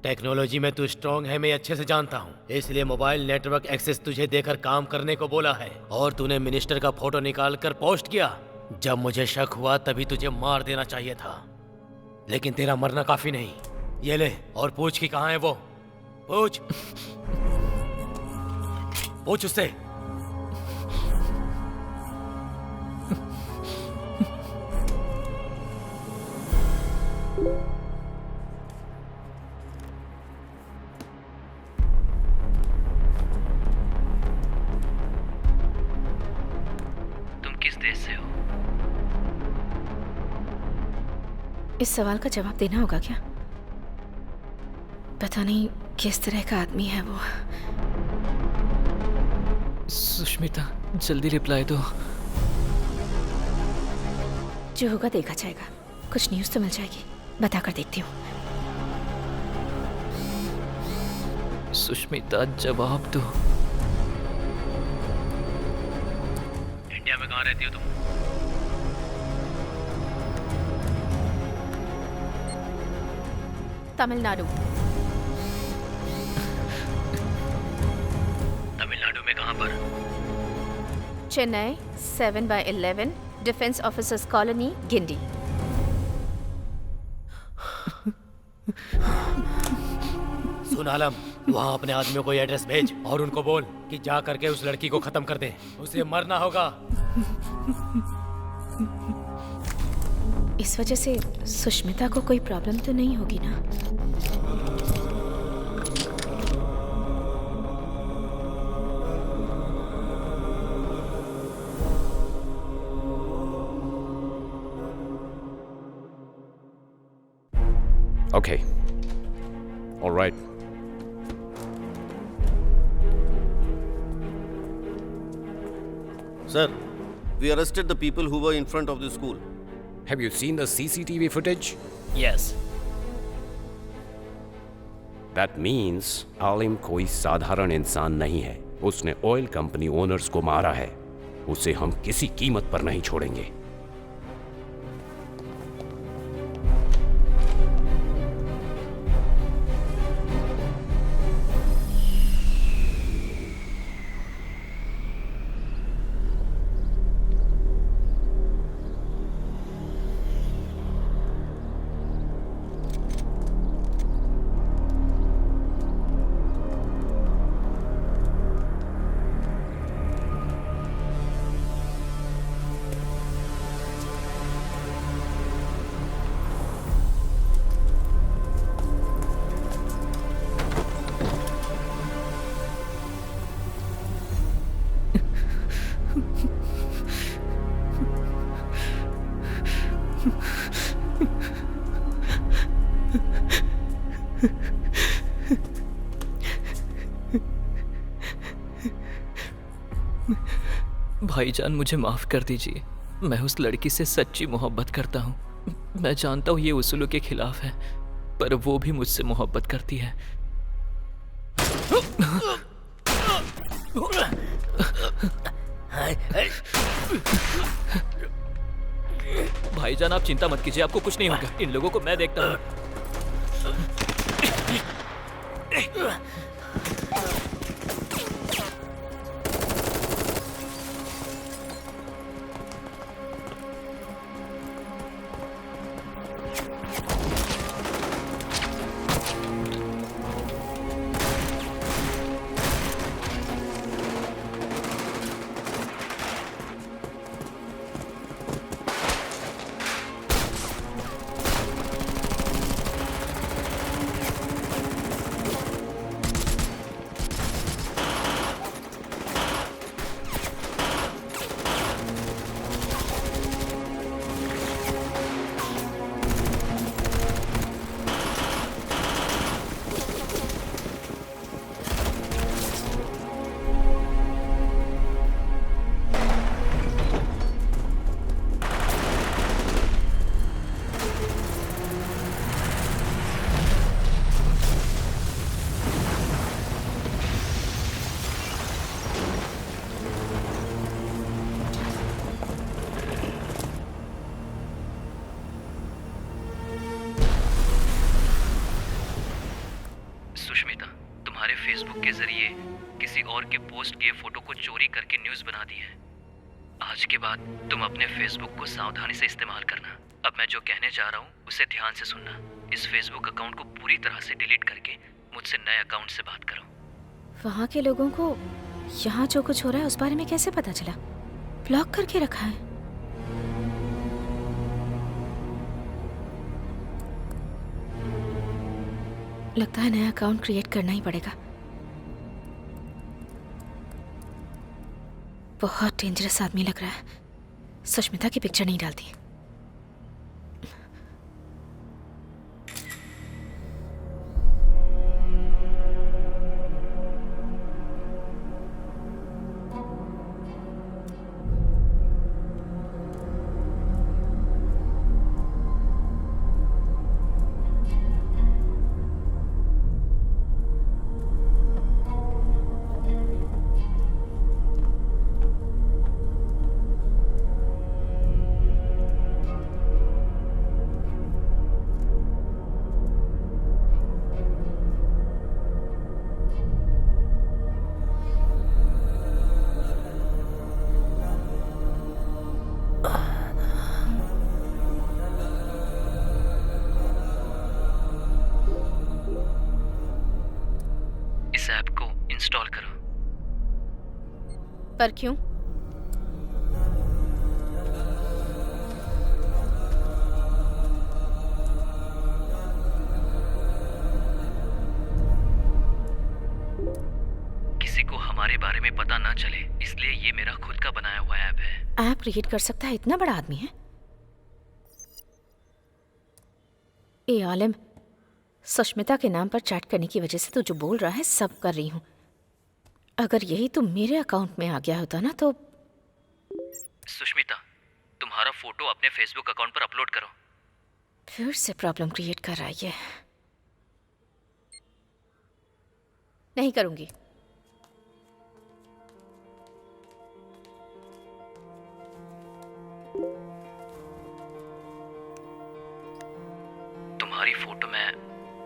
टेक्नोलॉजी में तू स्ट्रांग है, मैं अच्छे से जानता हूँ, इसलिए मोबाइल नेटवर्क एक्सेस तुझे देकर काम करने को बोला है। और तूने मिनिस्टर का फोटो निकाल कर पोस्ट किया। जब मुझे शक हुआ तभी तुझे मार देना चाहिए था, लेकिन तेरा मरना काफी नहीं। ये ले और पूछ कि कहाँ है वो। पूछ पूछ उससे। तुम किस देश से हो? इस सवाल का जवाब देना होगा क्या? पता नहीं किस तरह का आदमी है वो। सुष्मिता, जल्दी रिप्लाई दो। जो होगा देखा जाएगा। कुछ न्यूज़ तो मिल जाएगी, बताकर देखती हूँ। सुष्मिता, जवाब दो। इंडिया में कहाँ रहती हो तुम? तमिलनाडु। तमिलनाडु में कहाँ पर? Chennai 7/11 defence officers colony, Guindy. सुन आलम, वहाँ अपने आदमियों को ये एड्रेस भेज और उनको बोल कि जा करके उस लड़की को खत्म कर दे। उसे मरना होगा। इस वजह से सुष्मिता को कोई प्रॉब्लम तो नहीं होगी ना? Okay. All right. Sir, we arrested the people who were in front of the school. Have you seen the CCTV footage? Yes. That means आलिम कोई साधारण इंसान नहीं है। उसने ऑयल कंपनी ओनर्स को मारा है। उसे हम किसी कीमत पर नहीं छोड़ेंगे। भाईजान, मुझे माफ कर दीजिए। मैं उस लड़की से सच्ची मोहब्बत करता हूँ। मैं जानता हूँ ये उसूलों के खिलाफ है, पर वो भी मुझसे मोहब्बत करती है। भाईजान, आप चिंता मत कीजिए, आपको कुछ नहीं होगा। इन लोगों को मैं देखता हूँ। तुम्हारे फेसबुक के जरिए किसी और के पोस्ट किए फोटो को चोरी करके न्यूज़ बना दी है। आज के बाद तुम अपने फेसबुक को सावधानी से इस्तेमाल करना। अब मैं जो कहने जा रहा हूँ उसे ध्यान से सुनना। इस फेसबुक अकाउंट को पूरी तरह से डिलीट करके मुझसे नए अकाउंट से बात करो। वहाँ के लोगों को यहाँ जो कुछ हो रहा है उस बारे में कैसे पता चला? ब्लॉक करके रखा है। लगता है नया अकाउंट क्रिएट करना ही पड़ेगा। बहुत डेंजरस आदमी लग रहा है। सुष्मिता की पिक्चर नहीं डालती। इंस्टॉल करो। पर क्यों? किसी को हमारे बारे में पता ना चले, इसलिए ये मेरा खुद का बनाया हुआ ऐप है। ऐप क्रिएट कर सकता है? इतना बड़ा आदमी है? ए आलिम, सुष्मिता के नाम पर चैट करने की वजह से तू जो बोल रहा है सब कर रही हूँ। अगर यही तो मेरे अकाउंट में आ गया होता ना तो। सुष्मिता, तुम्हारा फोटो अपने फेसबुक अकाउंट पर अपलोड करो। फिर से प्रॉब्लम क्रिएट कर रहा है ये। नहीं करूंगी। तुम्हारी फोटो मैं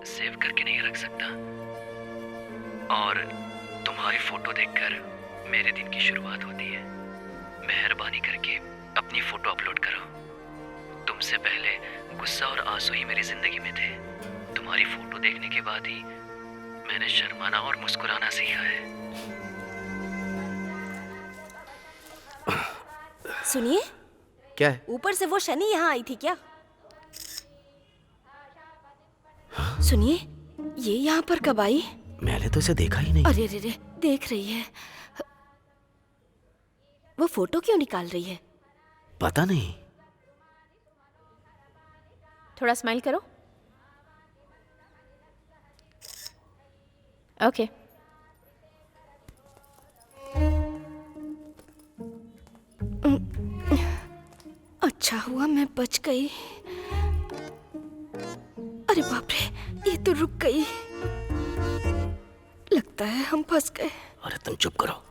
सेव करके नहीं रख सकता, और तुम्हारी फोटो देखकर मेरे दिन की शुरुआत होती है। मेहरबानी करके अपनी फोटो अपलोड करो। तुमसे पहले गुस्सा और आंसू ही मेरी जिंदगी में थे। तुम्हारी फोटो देखने के बाद ही मैंने शर्माना और मुस्कुराना सीखा है। सुनिए, क्या है? ऊपर से वो शनि यहाँ आई थी क्या? सुनिए, ये यहाँ पर कब आई? मैंने तो इसे देखा ही नहीं। अरे रे रे, देख रही है। वो फोटो क्यों निकाल रही है? पता नहीं। थोड़ा स्माइल करो। ओके। अच्छा हुआ मैं बच गई। अरे बाप रे, ये तो रुक गई। लगता है हम फंस गए। अरे तुम चुप करो।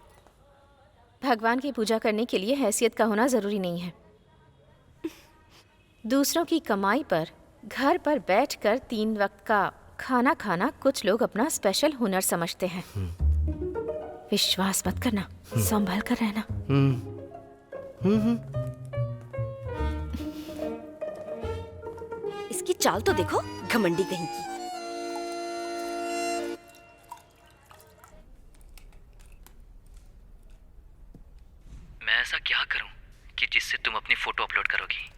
भगवान की पूजा करने के लिए हैसियत का होना जरूरी नहीं है। दूसरों की कमाई पर घर पर बैठकर 3 वक्त का खाना खाना कुछ लोग अपना स्पेशल हुनर समझते हैं। विश्वास मत करना, संभल कर रहना। इसकी चाल तो देखो, घमंडी कहीं की। मैं ऐसा क्या करूं कि जिससे तुम अपनी फोटो अपलोड करोगी?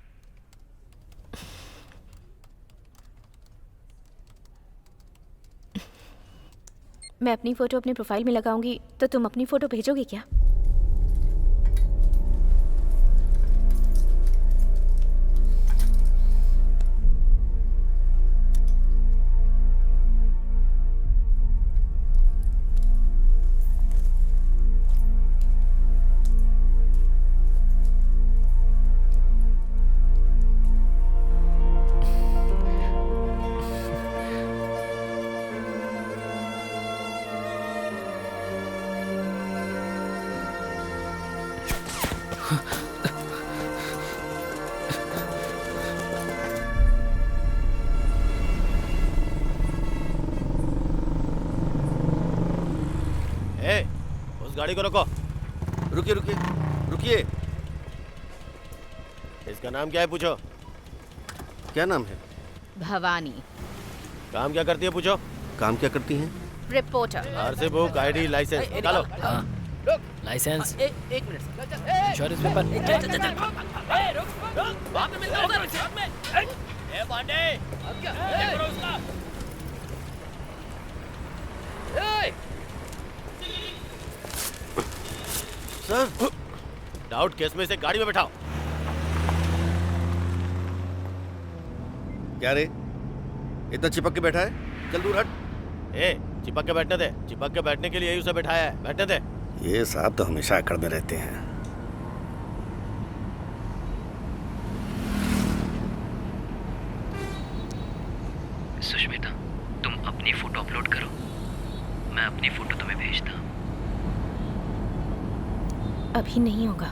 मैं अपनी फोटो अपने प्रोफाइल में लगाऊंगी तो तुम अपनी फोटो भेजोगे क्या? ए, उस गाड़ी को रोको। रुकिए रुकिए रुकिए। इसका नाम क्या है पूछो। क्या नाम है? भवानी। काम क्या करती है पूछो। काम क्या करती हैं? Reporter. RC book, ID, licence निकालो। लाइसेंस, एक minute insurance paper. Sir, doubt case में इसे गाड़ी में बैठाओ। क्या रे, इतना चिपक के बैठा है? चल दूर हट। ए, चिपक के बैठने दे। चिपक के बैठने के लिए ही उसे बैठाया है, बैठने दे। ये साहब तो हमेशा अकड़ में रहते हैं। सुष्मिता, तुम अपनी फोटो अपलोड करो, मैं अपनी फोटो तुम्हें भेजता हूँ। अभी नहीं होगा।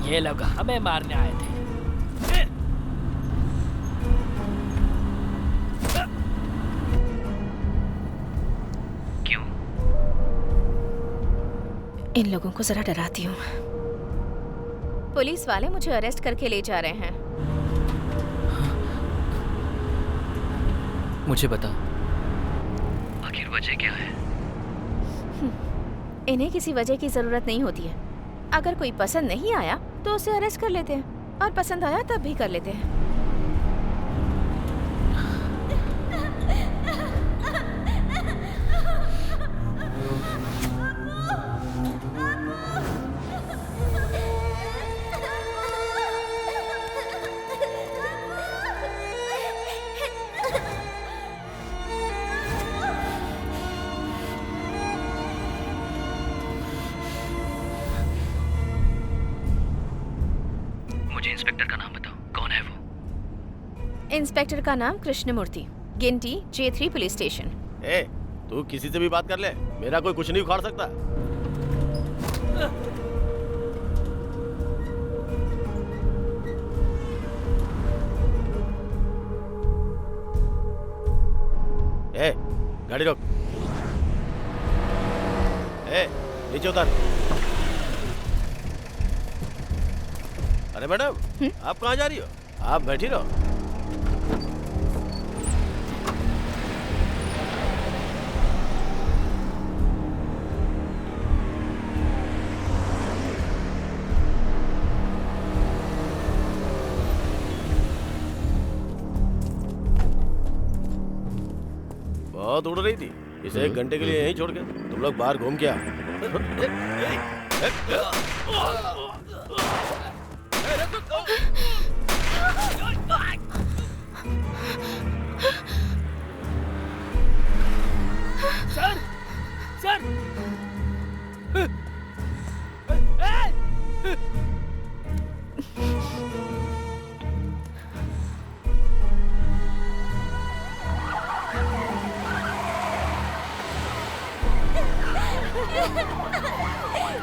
ये लोग हमें मारने आए थे। क्यों? इन लोगों को जरा डराती हूँ। पुलिस वाले मुझे अरेस्ट करके ले जा रहे हैं। मुझे बता, आखिर वजह क्या है? इन्हें किसी वजह की जरूरत नहीं होती है। अगर कोई पसंद नहीं आया तो उसे अरेस्ट कर लेते हैं, और पसंद आया तब भी कर लेते हैं। मुझे इंस्पेक्टर का नाम बताओ, कौन है वो? इंस्पेक्टर का नाम कृष्णमूर्ति, गिनटी J3 पुलिस स्टेशन। ए, तू किसी से भी बात कर ले, मेरा कोई कुछ नहीं उखाड़ सकता। ए, गाड़ी रोक। ए, नीचे उतर। अरे मैडम, आप कहाँ जा रही हो? आप बैठी रहो। बहुत उड़ रही थी, इसे 1 घंटे के लिए यहीं छोड़ के तुम लोग बाहर घूम के आओ। सर, सर,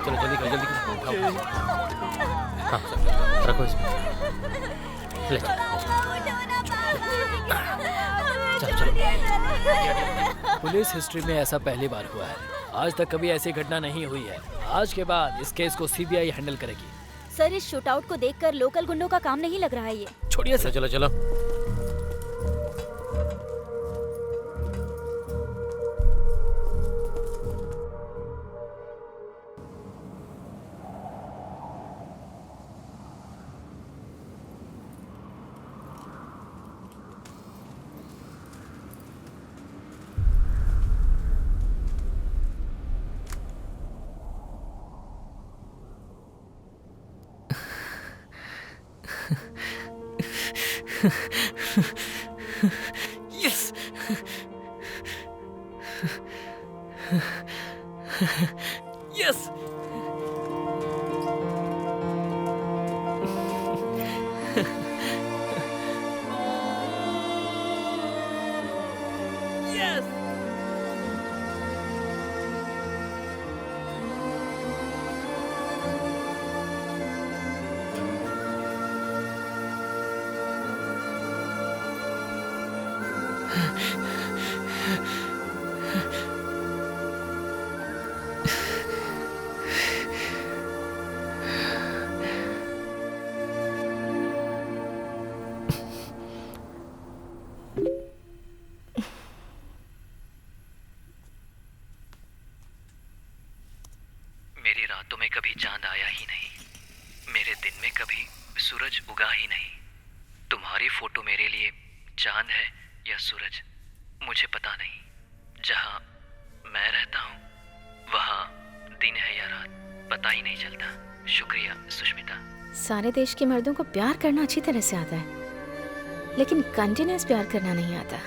चलो जल्दी करो, जल्दी करो। उठाओ। हाँ, रखो इसमें। ले चलो, चलो। पुलिस हिस्ट्री में ऐसा पहली बार हुआ है। आज तक कभी ऐसी घटना नहीं हुई है। आज के बाद इस केस को सीबीआई हैंडल करेगी। सर, इस शूटआउट को देखकर लोकल गुंडों का काम नहीं लग रहा है ये। छोड़िए सर। चलो चलो। Yes! Yes! Yes! रातों में कभी चांद आया ही नहीं, मेरे दिन में कभी सूरज उगा ही नहीं। तुम्हारी फोटो मेरे लिए चांद है या सूरज मुझे पता नहीं। जहाँ मैं रहता हूँ वहाँ दिन है या रात पता ही नहीं चलता। शुक्रिया सुष्मिता। सारे देश के मर्दों को प्यार करना अच्छी तरह से आता है, लेकिन कंटिन्यूस प्यार करना नहीं आता।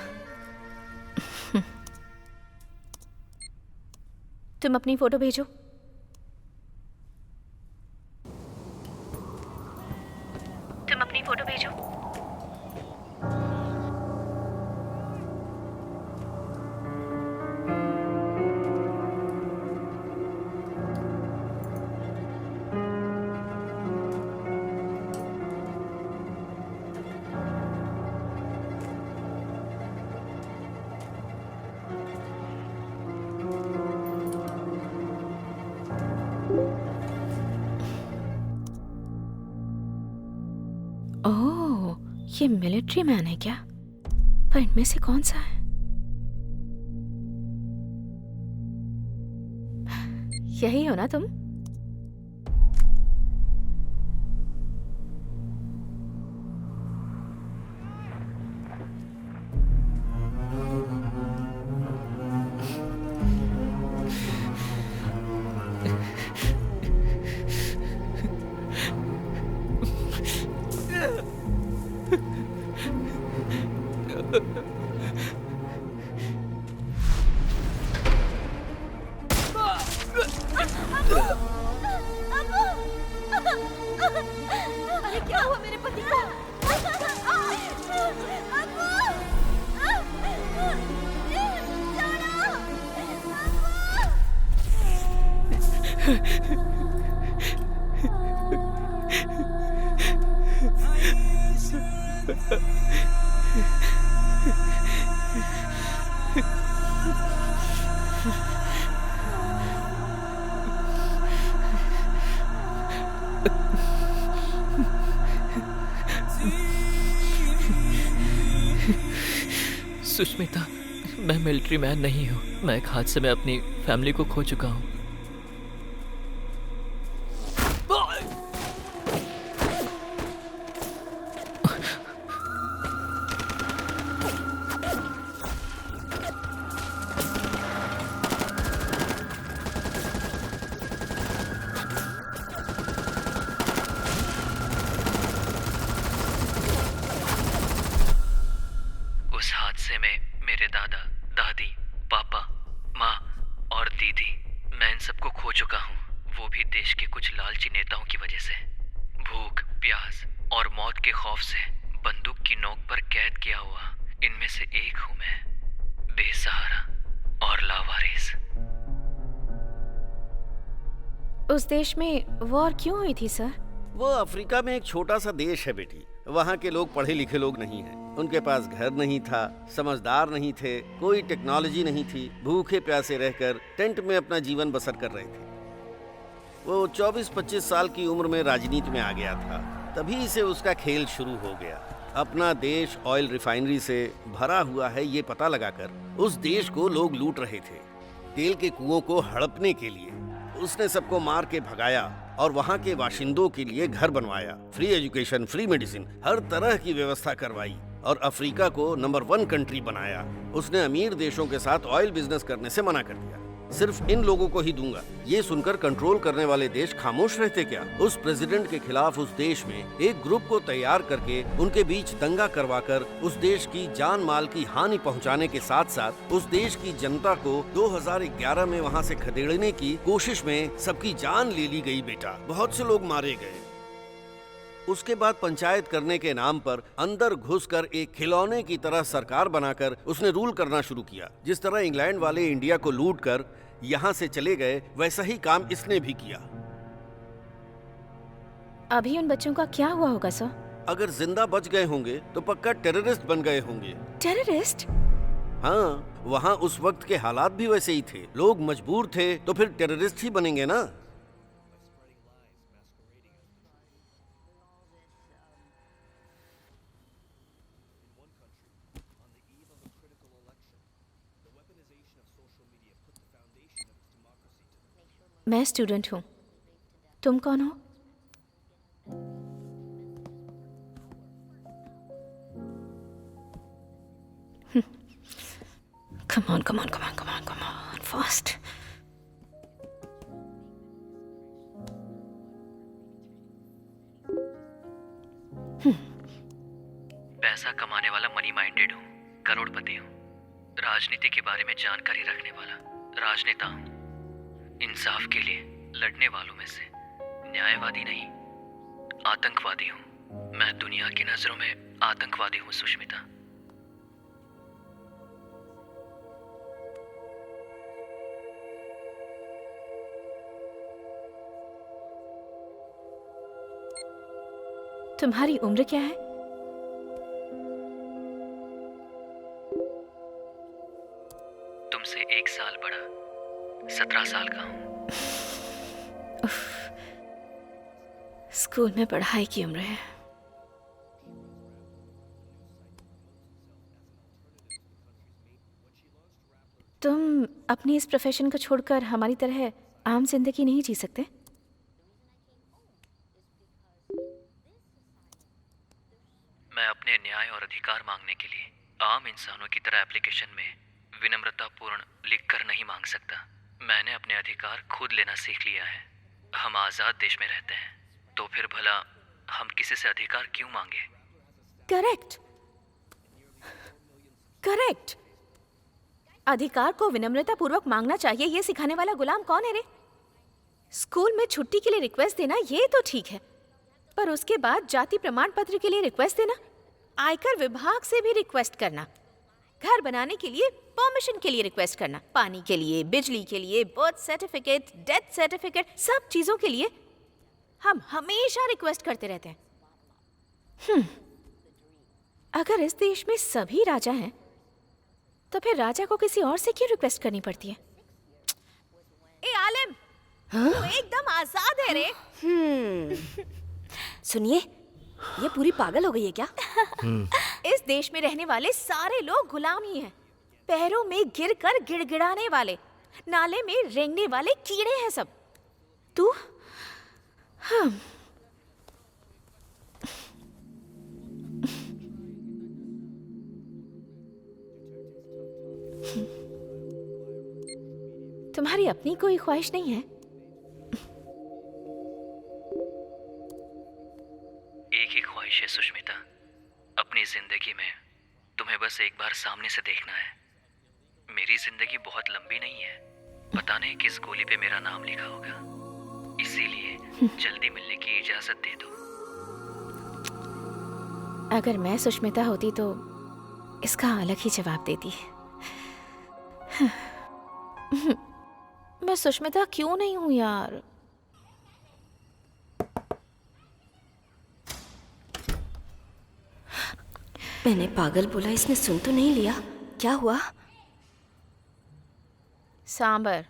तुम अपनी फोटो भेजो। तुम अपनी फोटो भेजो। ओह, ये मिलिट्री मैन है क्या? पर इनमें से कौन सा है? यही हो ना तुम? अरे क्या हुआ मेरे पति को? सुष्मिता, मैं मिलिट्री मैन नहीं हूँ। मैं एक हादसे में अपनी फैमिली को खो चुका हूँ। उस हादसे में मेरे दादा, दादी, पापा, माँ और दीदी, मैं इन सबको खो चुका हूँ। वो भी देश के कुछ लालची नेताओं की वजह से। भूख, प्यास और मौत के खौफ से बंदूक की नोक पर कैद किया हुआ इनमें से एक हूँ मैं, बेसहारा और लावारिस। उस देश में वॉर क्यों हुई थी सर? वो अफ्रीका में एक छोटा सा देश है बेटी। वहाँ के लोग पढ़े लिखे लोग नहीं हैं। उनके पास घर नहीं था, समझदार नहीं थे, कोई टेक्नोलॉजी नहीं थी। भूखे प्यासे रहकर टेंट में अपना जीवन बसर कर रहे थे। वो 24-25 साल की उम्र में राजनीति में आ गया था। तभी से उसका खेल शुरू हो गया। अपना देश ऑयल रिफाइनरी से भरा हुआ है ये पता लगाकर उस देश को लोग लूट रहे थे। तेल के कुओं को हड़पने के लिए उसने सबको मार के भगाया और वहाँ के बाशिंदों के लिए घर बनवाया। फ्री एजुकेशन, फ्री मेडिसिन, हर तरह की व्यवस्था करवाई और अफ्रीका को नंबर 1 कंट्री बनाया। उसने अमीर देशों के साथ ऑयल बिजनेस करने से मना कर दिया। सिर्फ इन लोगों को ही दूंगा। ये सुनकर कंट्रोल करने वाले देश खामोश रहते क्या? उस प्रेसिडेंट के खिलाफ उस देश में एक ग्रुप को तैयार करके उनके बीच दंगा करवाकर उस देश की जान माल की हानि पहुंचाने के साथ साथ उस देश की जनता को 2011 में वहां से खदेड़ने की कोशिश में सबकी जान ले ली गई बेटा। बहुत से लोग मारे गए। उसके बाद पंचायत करने के नाम पर अंदर घुसकर एक खिलौने की तरह सरकार बनाकर उसने रूल करना शुरू किया। जिस तरह इंग्लैंड वाले इंडिया को लूट कर यहाँ से चले गए, वैसा ही काम इसने भी किया। अभी उन बच्चों का क्या हुआ होगा सर? अगर जिंदा बच गए होंगे तो पक्का टेररिस्ट बन गए होंगे। टेररिस्ट? हाँ, वहाँ उस वक्त के हालात भी वैसे ही थे। लोग मजबूर थे तो फिर टेररिस्ट ही बनेंगे ना। मैं स्टूडेंट हूँ। तुम कौन हो? Come on, come on, come on, come on, come on, fast. पैसा कमाने वाला मनी माइंडेड हूँ, करोड़पति हूँ, राजनीति के बारे में जानकारी रखने वाला राजनेता हूँ, इंसाफ के लिए लड़ने वालों में से न्यायवादी नहीं, आतंकवादी हूँ। मैं दुनिया की नजरों में आतंकवादी हूँ सुष्मिता। तुम्हारी उम्र क्या है? तुमसे 1 साल बड़ा, 17 साल का हूँ। स्कूल में पढ़ाई की उम्र है। तुम अपनी इस प्रोफेशन को छोड़कर हमारी तरह आम जिंदगी नहीं जी सकते? मैं अपने न्याय और अधिकार मांगने के लिए आम इंसानों की तरह एप्लीकेशन में विनम्रतापूर्ण लिखकर नहीं मांग सकता। मैंने अपने अधिकार खुद लेना सीख लिया है। हम आजाद देश में रहते हैं, तो फिर भला हम किसी से अधिकार क्यों मांगे? Correct, correct. अधिकार को विनम्रता पूर्वक मांगना चाहिए, ये सिखाने वाला गुलाम कौन है रे? स्कूल में छुट्टी के लिए रिक्वेस्ट देना ये तो ठीक है, पर उसके बाद जाति प्रमाण पत्र के लिए रिक्वेस्ट देना, आयकर विभाग से भी रिक्वेस्ट करना, घर बनाने के लिए परमिशन के लिए रिक्वेस्ट करना, पानी के लिए, बिजली के लिए, बर्थ सर्टिफिकेट, डेथ सर्टिफिकेट, सब चीजों के लिए हम हमेशा रिक्वेस्ट करते रहते हैं। अगर इस देश में सभी राजा हैं, तो फिर राजा को किसी और से क्यों रिक्वेस्ट करनी पड़ती है? ए आलिम, तू एकदम आजाद है रे। सुनिए, ये पूरी पागल हो गई है क्या? इस देश में रहने वाले सारे लोग गुलाम ही हैं। पैरों में गिरकर गिड़गिड़ाने वाले, नाले में रेंगने वाले कीड़े हैं सब। तू तुम्हारी अपनी कोई ख्वाहिश नहीं है? एक ही ख्वाहिश है सुष्मिता, अपनी जिंदगी में तुम्हें बस एक बार सामने से देखना है। मेरी जिंदगी बहुत लंबी नहीं है, पता नहीं किस गोली पे मेरा नाम लिखा होगा, इसीलिए जल्दी मिलने की इजाजत दे दो। अगर मैं सुष्मिता होती तो इसका अलग ही जवाब देती। मैं सुष्मिता क्यों नहीं हूं यार? मैंने पागल बोला, इसने सुन तो नहीं लिया। क्या हुआ? सांबर।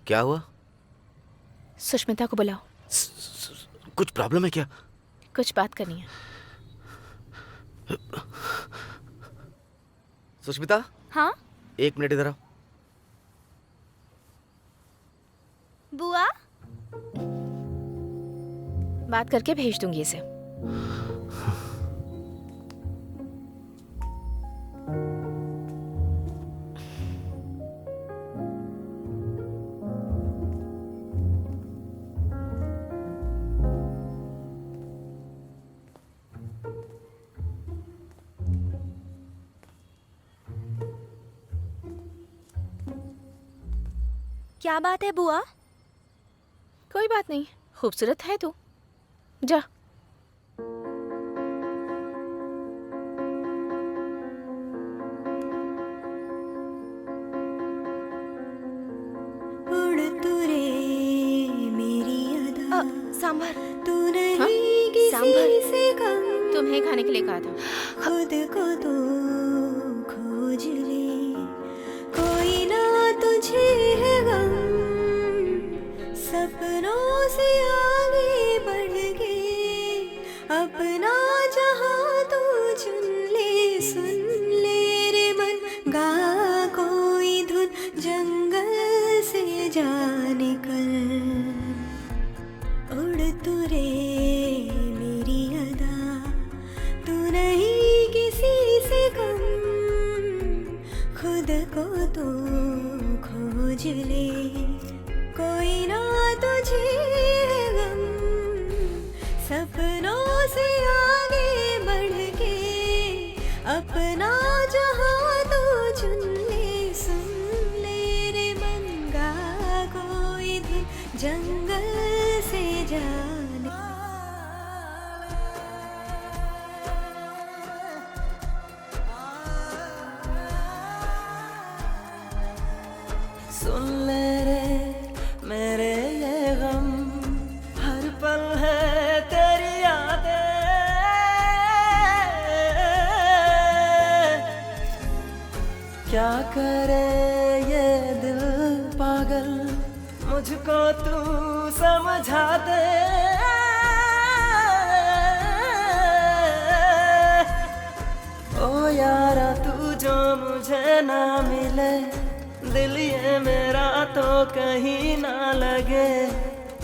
क्या हुआ? सुष्मिता को बुलाओ। कुछ प्रॉब्लम है क्या? कुछ बात करनी है। सुष्मिता, हाँ एक मिनट इधर आओ। बुआ, बात करके भेज दूंगी इसे। क्या बात है बुआ? कोई बात नहीं, खूबसूरत है तू। जा। सांभर, हाँ? सांभर तुम्हें खाने के लिए कहा था। खुद को तो खोज ले, कोई ना तुझे है गम, सपनों से आगे बढ़ के उजले कोई ना तुझे गम, सपनों से आगे बढ़ के अपना जहां तो चुन ले। सुन ले रे मन गा कोई धुन जंगल से जाने। सुन ले रे मेरे ये गम, हर पल है तेरी यादें। क्या करे ये दिल पागल, मुझको तू समझा दे। ओ यारा तू जो मुझे ना मिले, दिल ये मेरा तो कहीं ना लगे।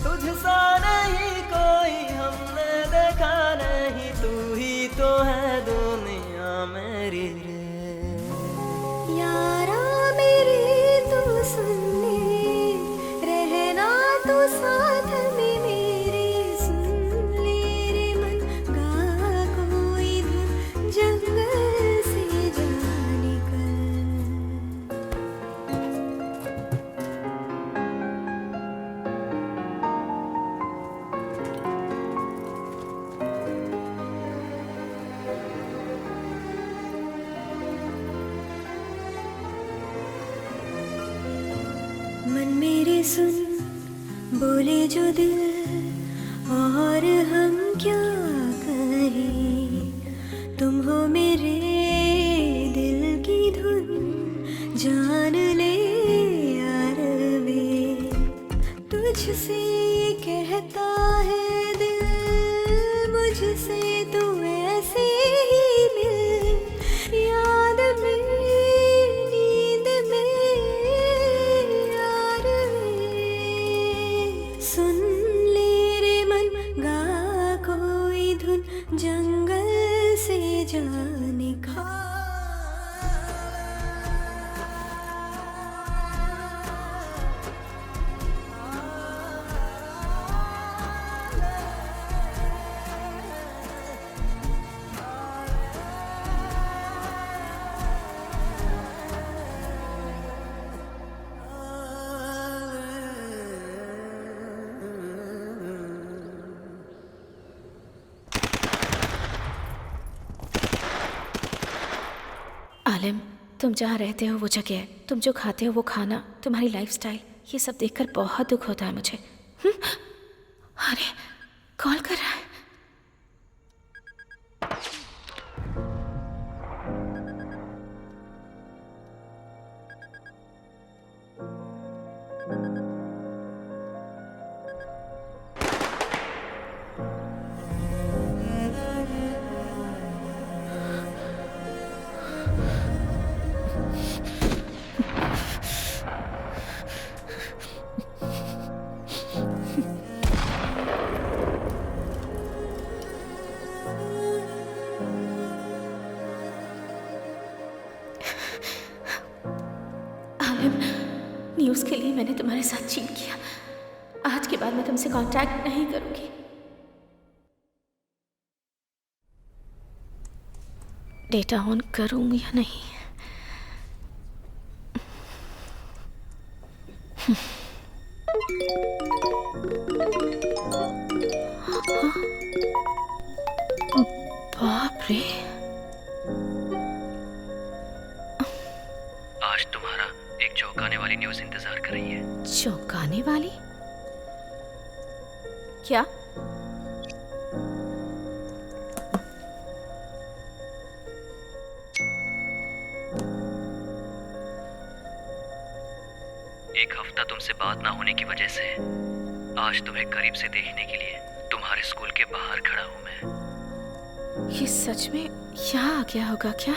तुझसा नहीं कोई हमने देखा नहीं, तू ही तो है दुनिया मेरी रे। यारा मेरे तू सुन ले, रहना तू साथ में मेरे। सुन ले रे मन गा कोई धुन जंगल से जा निकल। मन मेरे सुन बोले जो दिल, और हम क्या कहें। तुम हो मेरे दिल की धुन, जान ले यार वे। तुझसे कहता है दिल, मुझसे तू ऐसे ही मिल। याद में नींद में यार वे। सुन ले रे मन गा कोई धुन जंगल से जाने का। आलिम, तुम जहाँ रहते हो वो जगह, तुम जो खाते हो वो खाना, तुम्हारी लाइफस्टाइल, ये सब देखकर बहुत दुख होता है मुझे। अरे कॉल कर रहा है। न्यूज़ के लिए मैंने तुम्हारे साथ चीट किया। आज के बाद मैं तुमसे कांटेक्ट नहीं करूंगी। डेटा ऑन करूंगी या नहीं? बाप रे, आज तुम्हारा एक चौंकाने वाली न्यूज़ इंतजार कर रही है। चौंकाने वाली? क्या? एक हफ्ता तुमसे बात ना होने की वजह से आज तुम्हें करीब से देखने के लिए तुम्हारे स्कूल के बाहर खड़ा हूं मैं। ये सच में यहाँ आ गया होगा क्या?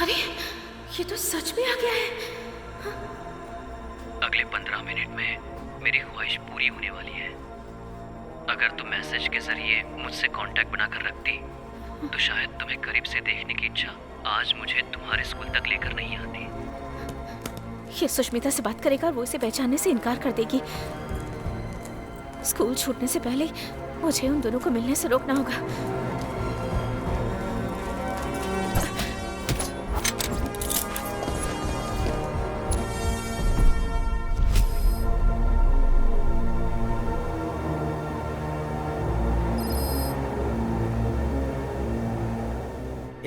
अरे ये तो सच में आ गया है। अगले 15 मिनट में मेरी ख्वाहिश पूरी होने वाली है। अगर तुम मैसेज के जरिए मुझसे कांटेक्ट बनाकर रखती तो शायद तुम्हें करीब से देखने की इच्छा आज मुझे तुम्हारे स्कूल तक लेकर नहीं आती। ये सुष्मिता से बात करेगा और वो इसे पहचानने से इनकार कर देगी। स्कूल छूटने से पहले मुझे उन दोनों को मिलने से रोकना होगा।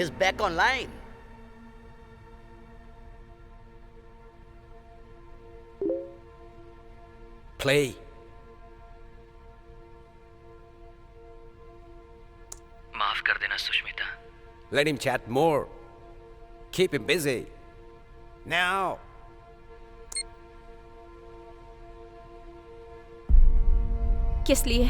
Is back online. Play. माफ कर देना Sushmita. Let him chat more. Keep him busy. Now. किस लिए?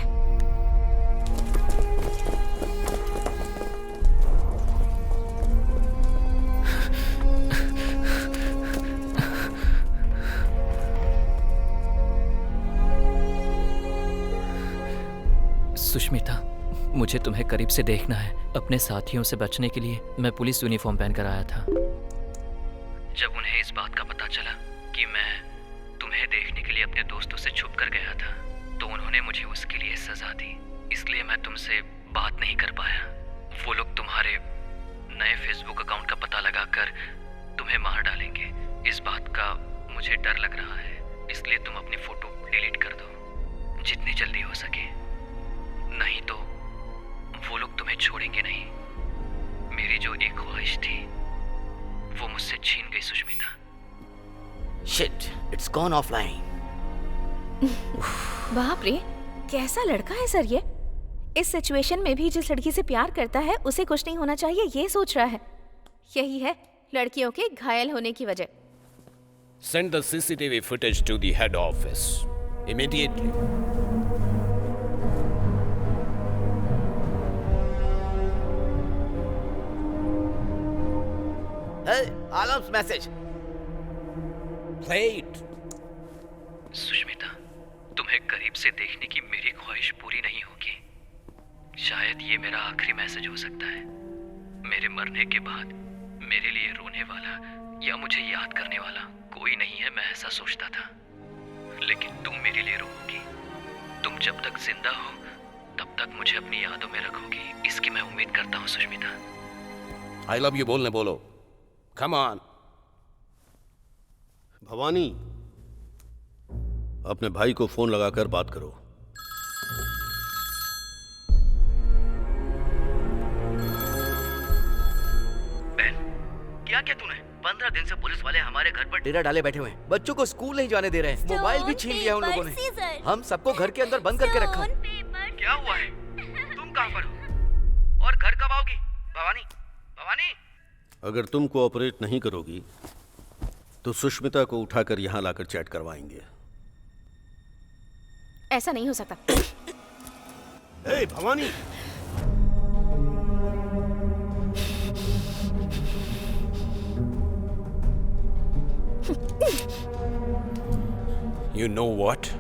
सुष्मिता, मुझे तुम्हें करीब से देखना है। अपने साथियों से बचने के लिए मैं पुलिस यूनिफॉर्म पहनकर आया था। जब उन्हें इस बात का पता चला कि मैं तुम्हें देखने के लिए अपने दोस्तों से छुप कर गया था तो उन्होंने मुझे उसके लिए सजा दी। इसलिए मैं तुमसे बात नहीं कर पाया। वो लोग तुम्हारे नए फेसबुक अकाउंट का पता लगाकर तुम्हें मार डालेंगे। इस बात का मुझे डर लग रहा है, इसलिए तुम अपनी फोटो डिलीट कर दो जितनी जल्दी हो सके, नहीं तो वो लोग तुम्हें छोड़ेंगे नहीं। मेरी जो एक ख्वाहिश थी वो मुझसे छीन गई Sushmita. Shit, it's gone offline. बाप रे, कैसा लड़का है सर ये। इस सिचुएशन में भी जिस लड़की से प्यार करता है उसे कुछ नहीं होना चाहिए ये सोच रहा है। यही है लड़कियों के घायल होने की वजह। Send the CCTV footage to the head office immediately. Hey, Alam's message. Play it. Sushmita, तुम्हें करीब से देखने की मेरी ख्वाहिश पूरी नहीं होगी। शायद ये मेरा आखिरी मैसेज हो सकता है। मेरे मरने के बाद मेरे लिए रोने वाला या मुझे याद करने वाला कोई नहीं है, मैं ऐसा सोचता था। लेकिन तुम मेरे लिए रोओगी। तुम जब तक जिंदा हो तब तक मुझे अपनी यादों में रखोगी, इसकी मैं उम्मीद करता हूँ सुष्मिता। I love you बोलने बोलो। Come on. भवानी, अपने भाई को फोन लगाकर बात करो। बहन, क्या तूने? 15 दिन से पुलिस वाले हमारे घर पर डेरा डाले बैठे हुए हैं। बच्चों को स्कूल नहीं जाने दे रहे हैं। मोबाइल भी छीन लिया उन लोगों ने। हम सबको घर के अंदर बंद करके रखा। क्या हुआ है? तुम कहाँ पर हो? और घर कब आओगी? भवानी, भवानी। अगर तुम कोऑपरेट नहीं करोगी तो सुष्मिता को उठाकर यहां लाकर चैट करवाएंगे। ऐसा नहीं हो सकता। ए, Bhavani. You know what?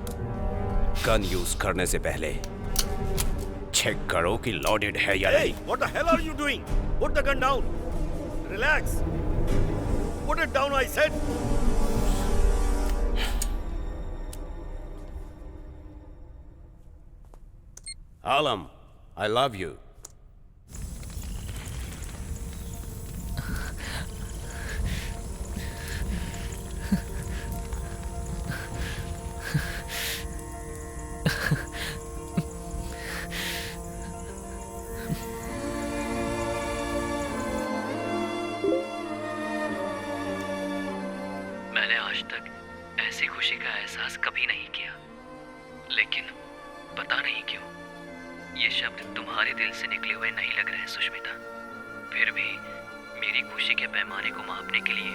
Gun use करने से पहले चेक करो कि लोडेड है या नहीं। What the hell are you doing? Put the gun down. Relax. Put it down, I said. Alam, I love you. मैंने आज तक ऐसी खुशी का एहसास कभी नहीं किया, लेकिन पता नहीं क्यों ये शब्द तुम्हारे दिल से निकले हुए नहीं लग रहे सुष्मिता। फिर भी मेरी खुशी के पैमाने को मापने के लिए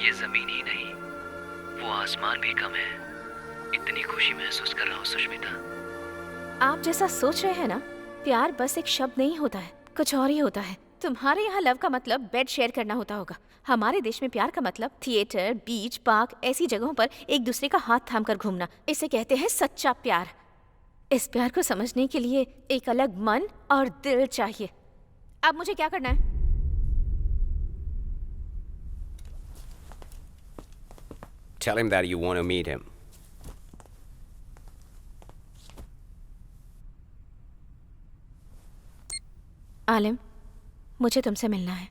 ये जमीन ही नहीं, वो आसमान भी कम है। इतनी खुशी महसूस कर रहा हूँ सुष्मिता। आप जैसा सोच रहे हैं ना, प्यार बस एक शब्द नहीं होता है, कुछ और ही होता है। तुम्हारे यहाँ लव का मतलब बेड शेयर करना होता होगा। हमारे देश में प्यार का मतलब थिएटर, बीच, पार्क ऐसी जगहों पर एक दूसरे का हाथ थाम कर घूमना। इसे कहते हैं सच्चा प्यार। इस प्यार को समझने के लिए एक अलग मन और दिल चाहिए। अब मुझे क्या करना है? Tell him that you want to meet him. आलिम, मुझे तुमसे मिलना है।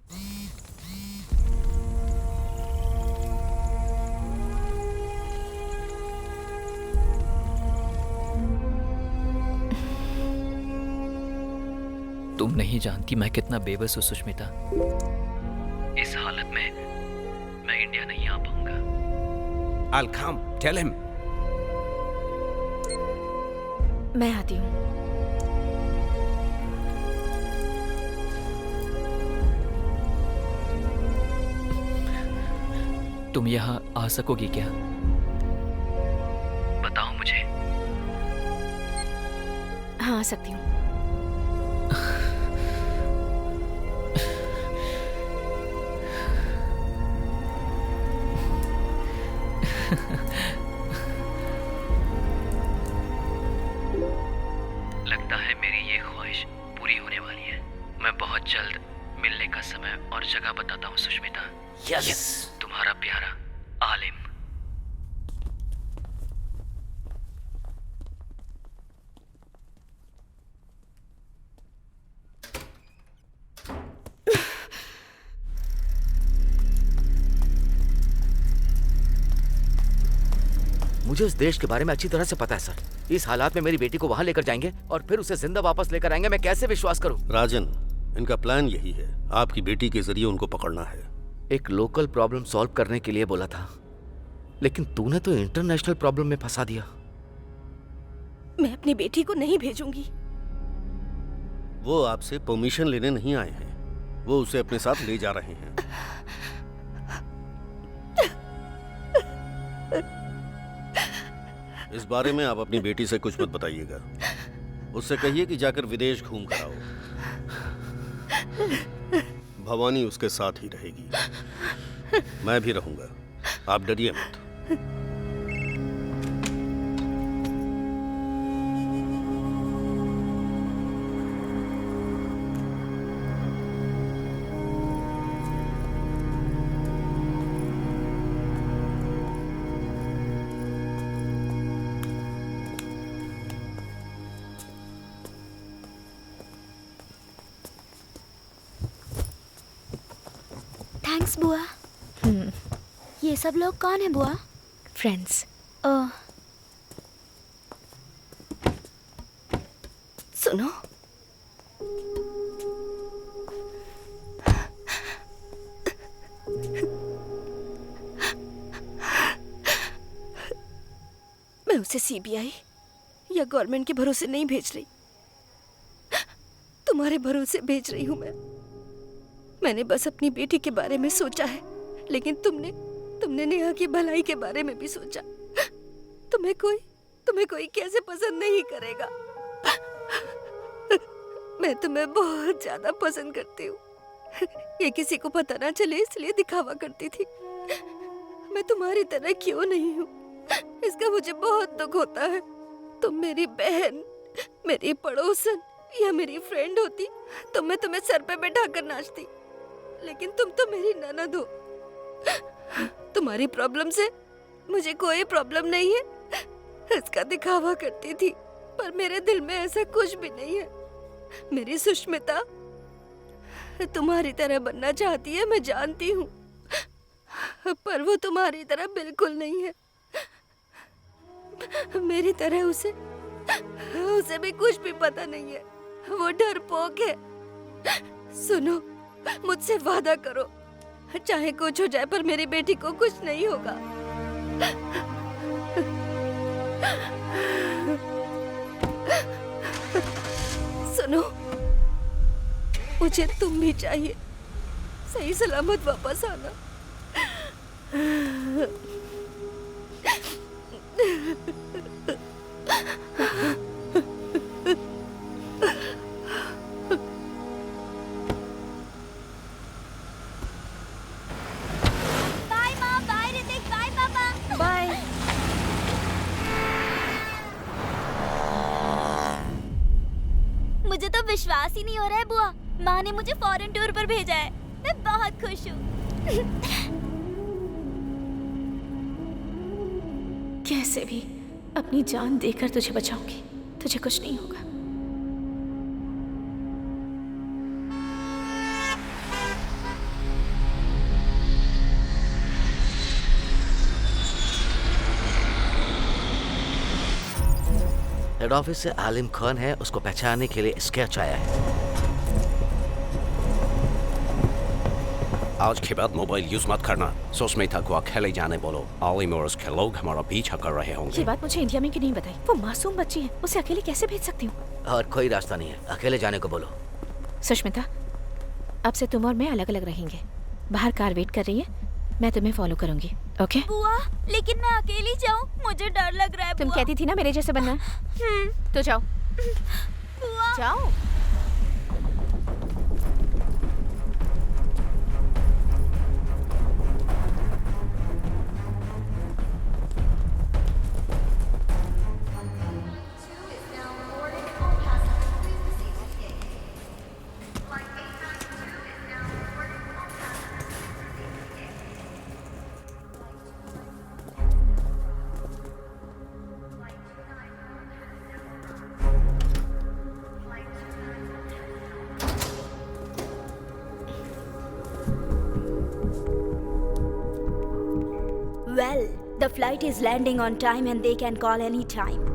तुम नहीं जानती मैं कितना बेबस हूँ सुष्मिता। इस हालत में मैं इंडिया नहीं आ पाऊंगा। I'll come. Tell him. मैं आती हूँ। तुम यहाँ आ सकोगी क्या? बताओ मुझे। हाँ, आ सकती हूँ। लगता है मेरी ये ख्वाहिश पूरी होने वाली है। मैं बहुत जल्द मिलने का समय और जगह बताता हूँ सुष्मिता। यस। तुम्हारा प्यारा आलिम। मुझे इस देश के बारे में अच्छी तरह से पता है सर। इस हालात में मेरी बेटी को वहां लेकर जाएंगे और फिर उसे जिंदा वापस लेकर आएंगे। मैं कैसे विश्वास करूं? राजन, इनका प्लान यही है, आपकी बेटी के जरिए उनको पकड़ना है। एक लोकल प्रॉब्लम सॉल्व करने के लिए बोला था, लेकिन तूने तो इंटरनेशनल प्रॉब्लम में फंसा दिया। मैं अपनी बेटी को नहीं भेजूंगी। वो आपसे परमिशन लेने नहीं आए हैं, वो उसे अपने साथ ले जा रहे हैं। इस बारे में आप अपनी बेटी से कुछ मत बताइएगा। उससे कहिए कि जाकर विदेश घूम कर आओ। भवानी उसके साथ ही रहेगी, मैं भी रहूंगा। आप डरिए मत। थैंक्स बुआ। ये सब लोग कौन है बुआ? फ्रेंड्स। ओह, सुनो, मैं उसे सीबीआई या गवर्नमेंट के भरोसे नहीं भेज रही, तुम्हारे भरोसे भेज रही हूं मैं। मैंने बस अपनी बेटी के बारे में सोचा है, लेकिन तुमने नेहा की भलाई के बारे में भी सोचा। तुम्हें कोई कैसे पसंद नहीं करेगा। मैं तुम्हें बहुत ज्यादा पसंद करती हूँ। ये किसी को पता ना चले इसलिए दिखावा करती थी। मैं तुम्हारी तरह क्यों नहीं हूँ, इसका मुझे बहुत दुख होता है। तुम मेरी बहन, मेरी पड़ोसन या मेरी फ्रेंड होती तो मैं तुम्हें सर पे बैठा कर नाचती, लेकिन तुम तो मेरी ननद हो। तुम्हारी प्रॉब्लम से मुझे कोई प्रॉब्लम नहीं है, इसका दिखावा करती थी, पर मेरे दिल में ऐसा कुछ भी नहीं है। मेरी सुष्मिता तुम्हारी तरह बनना चाहती है, मैं जानती हूँ, पर वो तुम्हारी तरह बिल्कुल नहीं है। मेरी तरह उसे भी कुछ भी पता नहीं है, वो डरपोक है। सुनो, मुझसे वादा करो, चाहे कुछ हो जाए पर मेरी बेटी को कुछ नहीं होगा। सुनो, मुझे तुम भी चाहिए, सही सलामत वापस आना। बाय माँ, बाय ऋतिक, बाय पापा। बाय। विश्वास ही नहीं हो रहा है बुआ, माँ ने मुझे फॉरेन टूर पर भेजा है। मैं बहुत खुश हूँ। कैसे भी अपनी जान देकर तुझे बचाऊंगी, तुझे कुछ नहीं होगा। हेड ऑफिस से आलिम खान है, उसको पहचानने के लिए स्केच आया है। आज के बाद मोबाइल यूज मत करना। सुष्मिता को अकेले जाने बोलो। आलिम और उसके लोग हमारा पीछा कर रहे होंगे। ये बात मुझे इंडिया में क्यों नहीं बताई? वो मासूम बच्ची है, उसे अकेले कैसे भेज सकती हूँ? और कोई रास्ता नहीं है, अकेले जाने को बोलो। सुष्मिता, अब से तुम और मैं अलग अलग रहेंगे। बाहर कार वेट कर रही है, मैं तुम्हें फॉलो करूंगी। ओके? बुआ, लेकिन मैं अकेली जाऊँ, मुझे डर लग रहा है। तुम कहती थी ना मेरे जैसे बनना। तो जाओ। जाओ। Well, the flight is landing on time and they can call any time.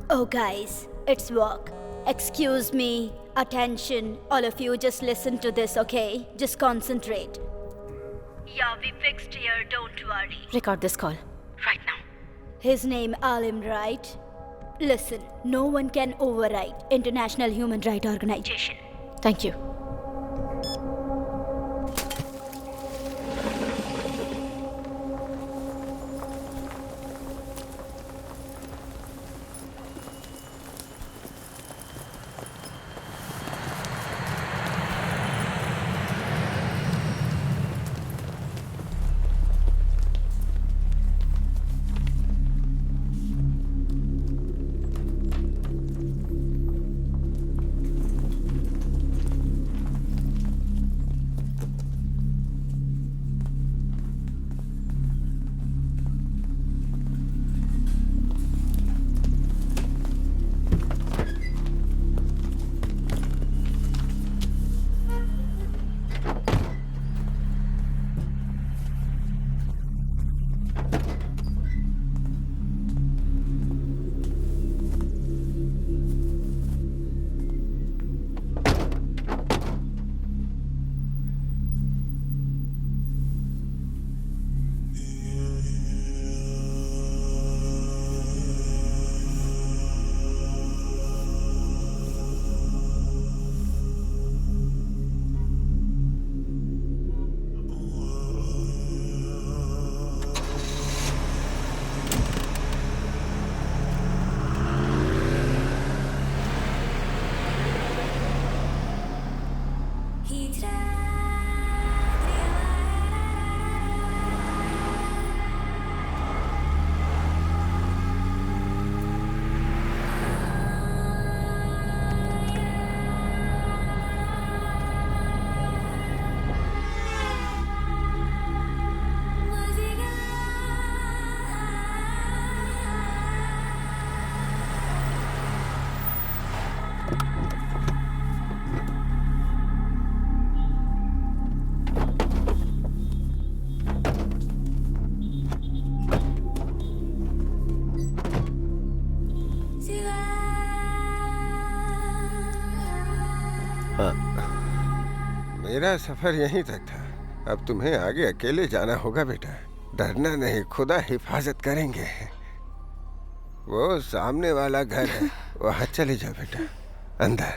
Oh guys, it's work. Excuse me. Attention, all of you, just listen to this, okay? Just concentrate. Yeah, we fixed here, don't worry. Record this call right now. His name Alim, right? Listen, no one can override International Human Rights Organization. Thank you. मेरा सफर यहीं तक था। अब तुम्हें आगे अकेले जाना होगा बेटा। डरना नहीं, खुदा हिफाजत करेंगे। वो सामने वाला घर है, वहाँ चले जाओ बेटा, अंदर।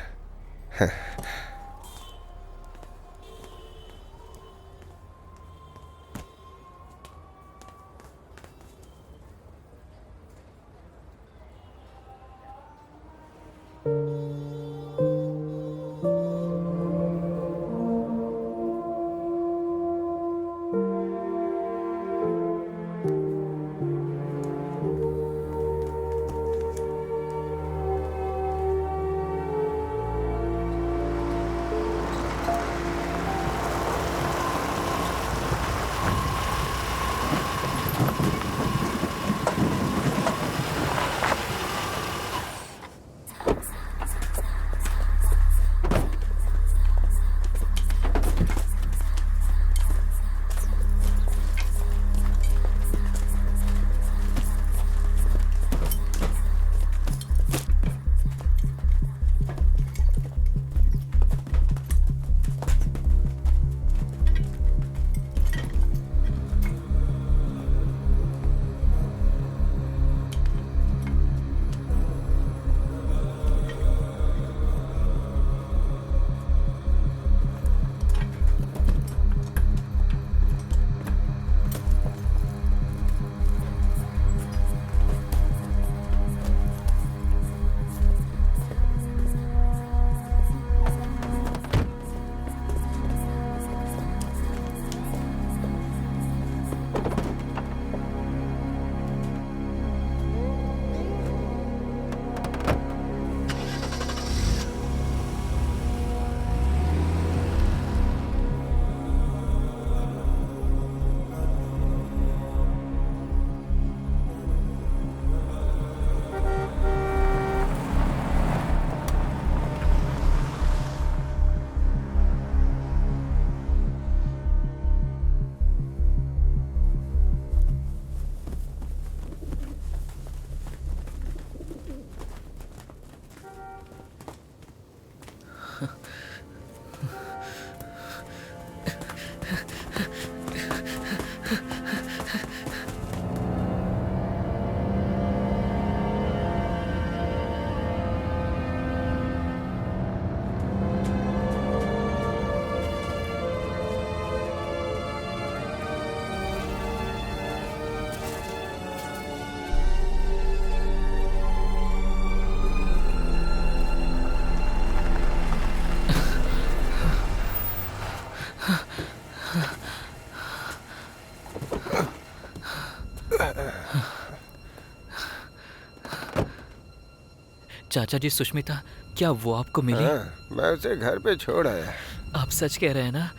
चाचा जी, सुष्मिता, क्या वो आपको मिली? हाँ, मैं उसे घर पे छोड़ आया। आप सच कह रहे हैं ना?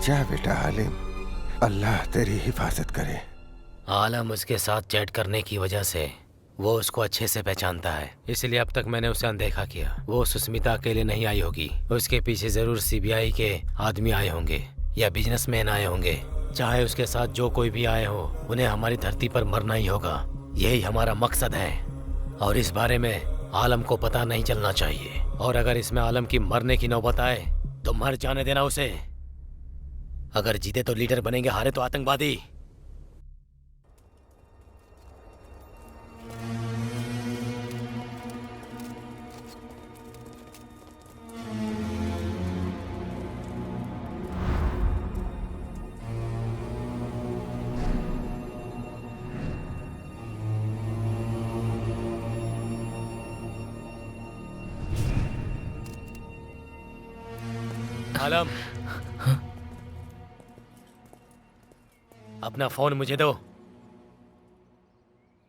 जा बेटा आलिम, अल्लाह तेरी हिफाजत करे। आलम उसके साथ चैट करने की वजह से वो उसको अच्छे से पहचानता है, इसलिए अब तक मैंने उसे अनदेखा किया। वो सुष्मिता अकेले नहीं आई होगी, उसके पीछे जरूर सीबीआई के आदमी आए होंगे या बिजनेसमैन आए होंगे। चाहे उसके साथ जो कोई भी आए हो, उन्हें हमारी धरती पर मरना ही होगा। यही हमारा मकसद है और इस बारे में आलम को पता नहीं चलना चाहिए। और अगर इसमें आलम की मरने की नौबत आए तो मर जाने देना उसे। अगर जीते तो लीडर बनेंगे, हारे तो आतंकवादी। आलम, अपना फोन मुझे दो।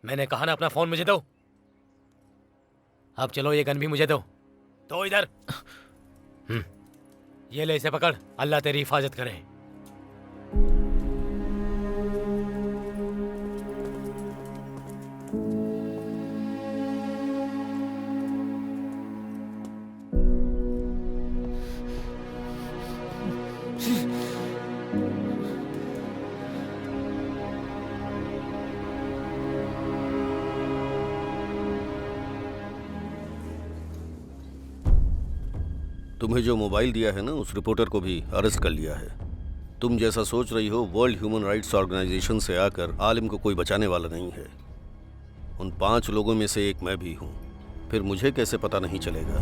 मैंने कहा ना, अपना फोन मुझे दो। अब चलो, ये गन भी मुझे दो। तो इधर ये ले, इसे पकड़। अल्लाह तेरी हिफाजत करे। तुम्हें जो मोबाइल दिया है ना, उस रिपोर्टर को भी अरेस्ट कर लिया है। तुम जैसा सोच रही हो, वर्ल्ड ह्यूमन राइट्स ऑर्गेनाइजेशन से आकर आलिम को कोई बचाने वाला नहीं है। उन 5 लोगों में से एक मैं भी हूँ। फिर मुझे कैसे पता नहीं चलेगा?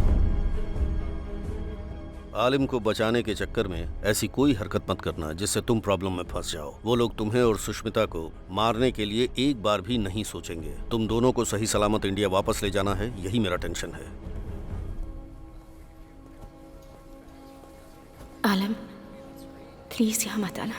आलिम को बचाने के चक्कर में ऐसी कोई हरकत मत करना जिससे तुम प्रॉब्लम में फंस जाओ। वो लोग तुम्हें और सुष्मिता को मारने के लिए एक बार भी नहीं सोचेंगे। तुम दोनों को सही सलामत इंडिया वापस ले जाना है, यही मेरा टेंशन है। आलम, प्लीज यहाँ मत आना।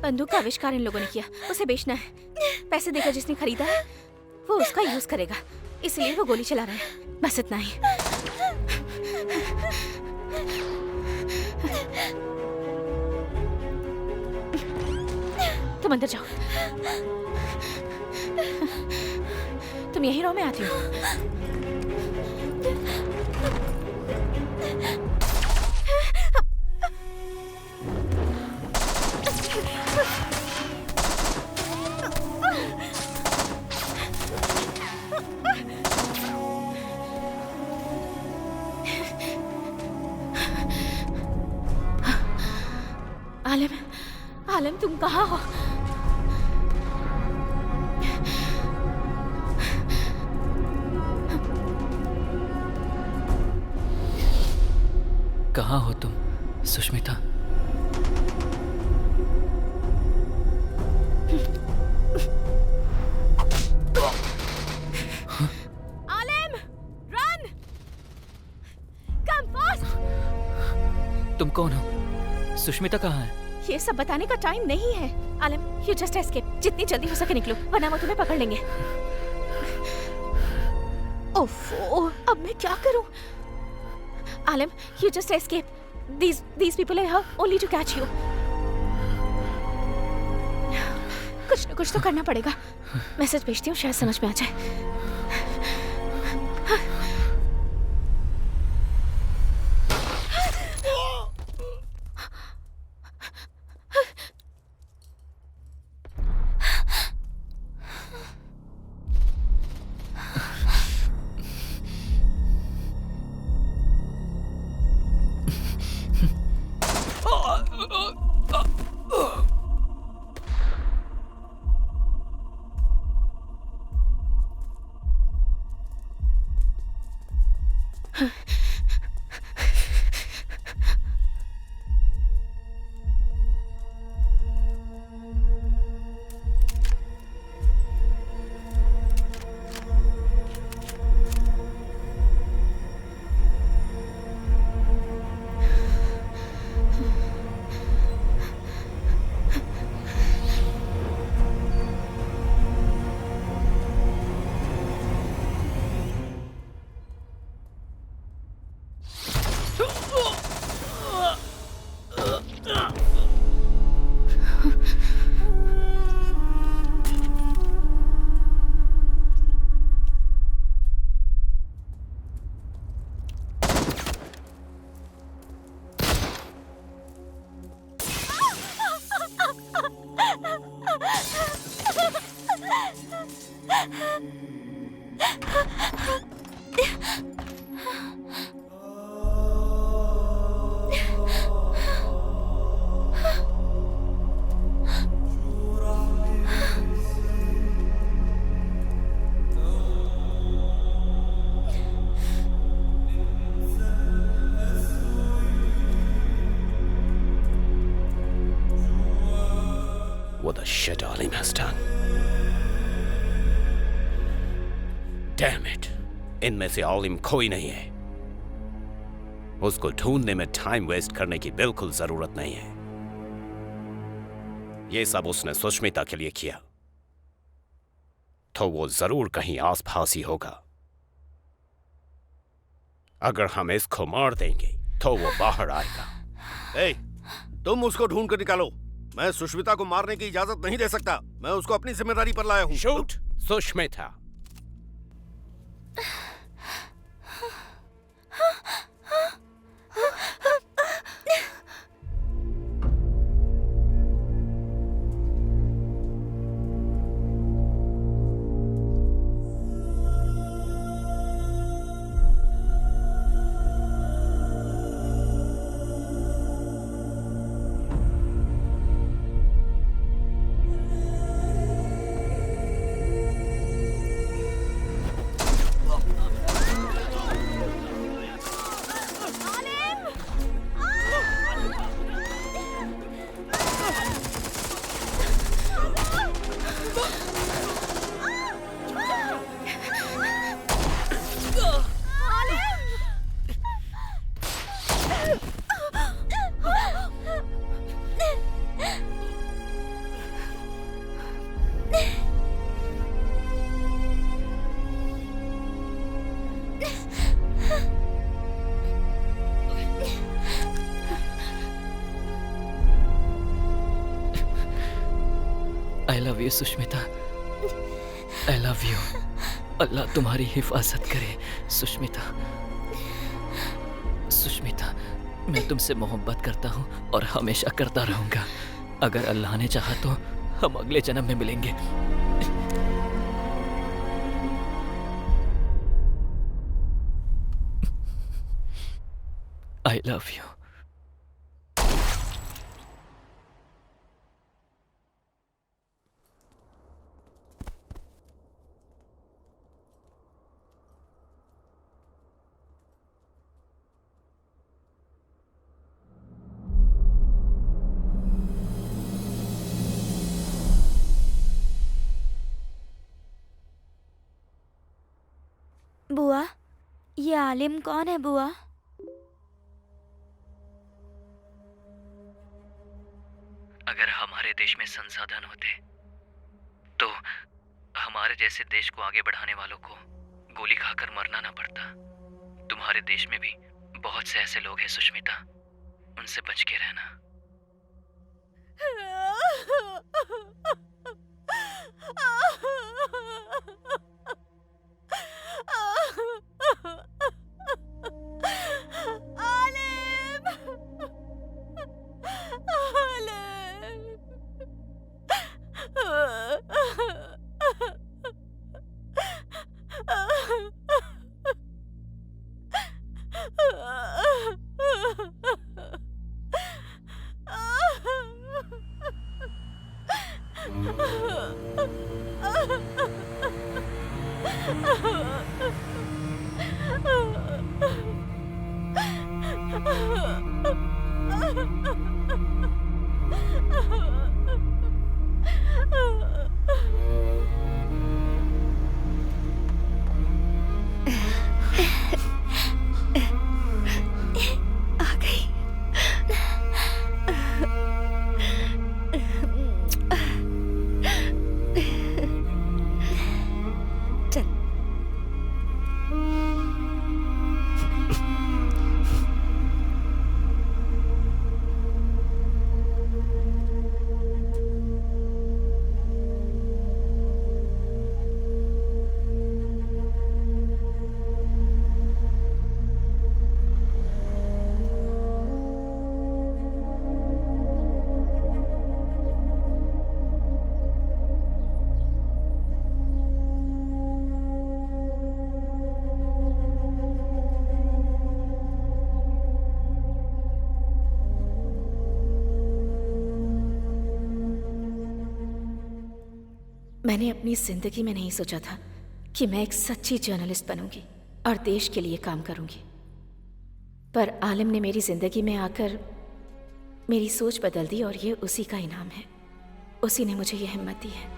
बंदूक का आविष्कार इन लोगों ने किया, उसे बेचना है। पैसे देकर जिसने खरीदा है वो उसका यूज करेगा, इसलिए वो गोली चला रहा है। बस इतना ही। तुम अंदर जाओ। तुम यही रहो, मैं आती हूँ। आलम, आलम तुम कहाँ हो? कहाँ हो तुम सुष्मिता? आलम, रन! Come fast! तुम कौन हो? सुष्मिता कहाँ है? ये सब बताने का टाइम नहीं है। आलम, यू जस्ट एस्केप। जितनी जल्दी हो सके निकलो, वरना वो तुम्हें पकड़ लेंगे। ओफो, अब मैं क्या करूं? Alam, you just escape. These people are here only to catch you. कुछ न कुछ तो करना पड़ेगा। मैसेज भेजती हूँ, शायद समझ में आ जाए। What the shit Alim has done? Damn it! इनमें से आलिम कोई नहीं है। उसको ढूंढने में टाइम वेस्ट करने की बिल्कुल जरूरत नहीं है। ये सब उसने सुष्मिता के लिए किया, तो वो जरूर कहीं आसपास ही होगा। अगर हम इसको मार देंगे तो वो बाहर आएगा। ए, तुम उसको ढूंढ कर निकालो। मैं सुष्मिता को मारने की इजाजत नहीं दे सकता। मैं उसको अपनी जिम्मेदारी पर लाया हूँ। Shoot Sushmita. I love you Sushmita, I love you. Allah तुम्हारी हिफाजत करे सुष्मिता। सुष्मिता, मैं तुमसे मोहब्बत करता हूँ और हमेशा करता रहूंगा। अगर अल्लाह ने चाहा तो हम अगले जन्म में मिलेंगे। आई लव यू। बुआ, ये आलिम कौन है बुआ? अगर हमारे देश में संसाधन होते तो हमारे जैसे देश को आगे बढ़ाने वालों को गोली खाकर मरना ना पड़ता। तुम्हारे देश में भी बहुत से ऐसे लोग हैं सुष्मिता, उनसे बच के रहना। मैंने अपनी जिंदगी में नहीं सोचा था कि मैं एक सच्ची जर्नलिस्ट बनूंगी और देश के लिए काम करूंगी, पर आलिम ने मेरी जिंदगी में आकर मेरी सोच बदल दी और ये उसी का इनाम है। उसी ने मुझे ये हिम्मत दी है।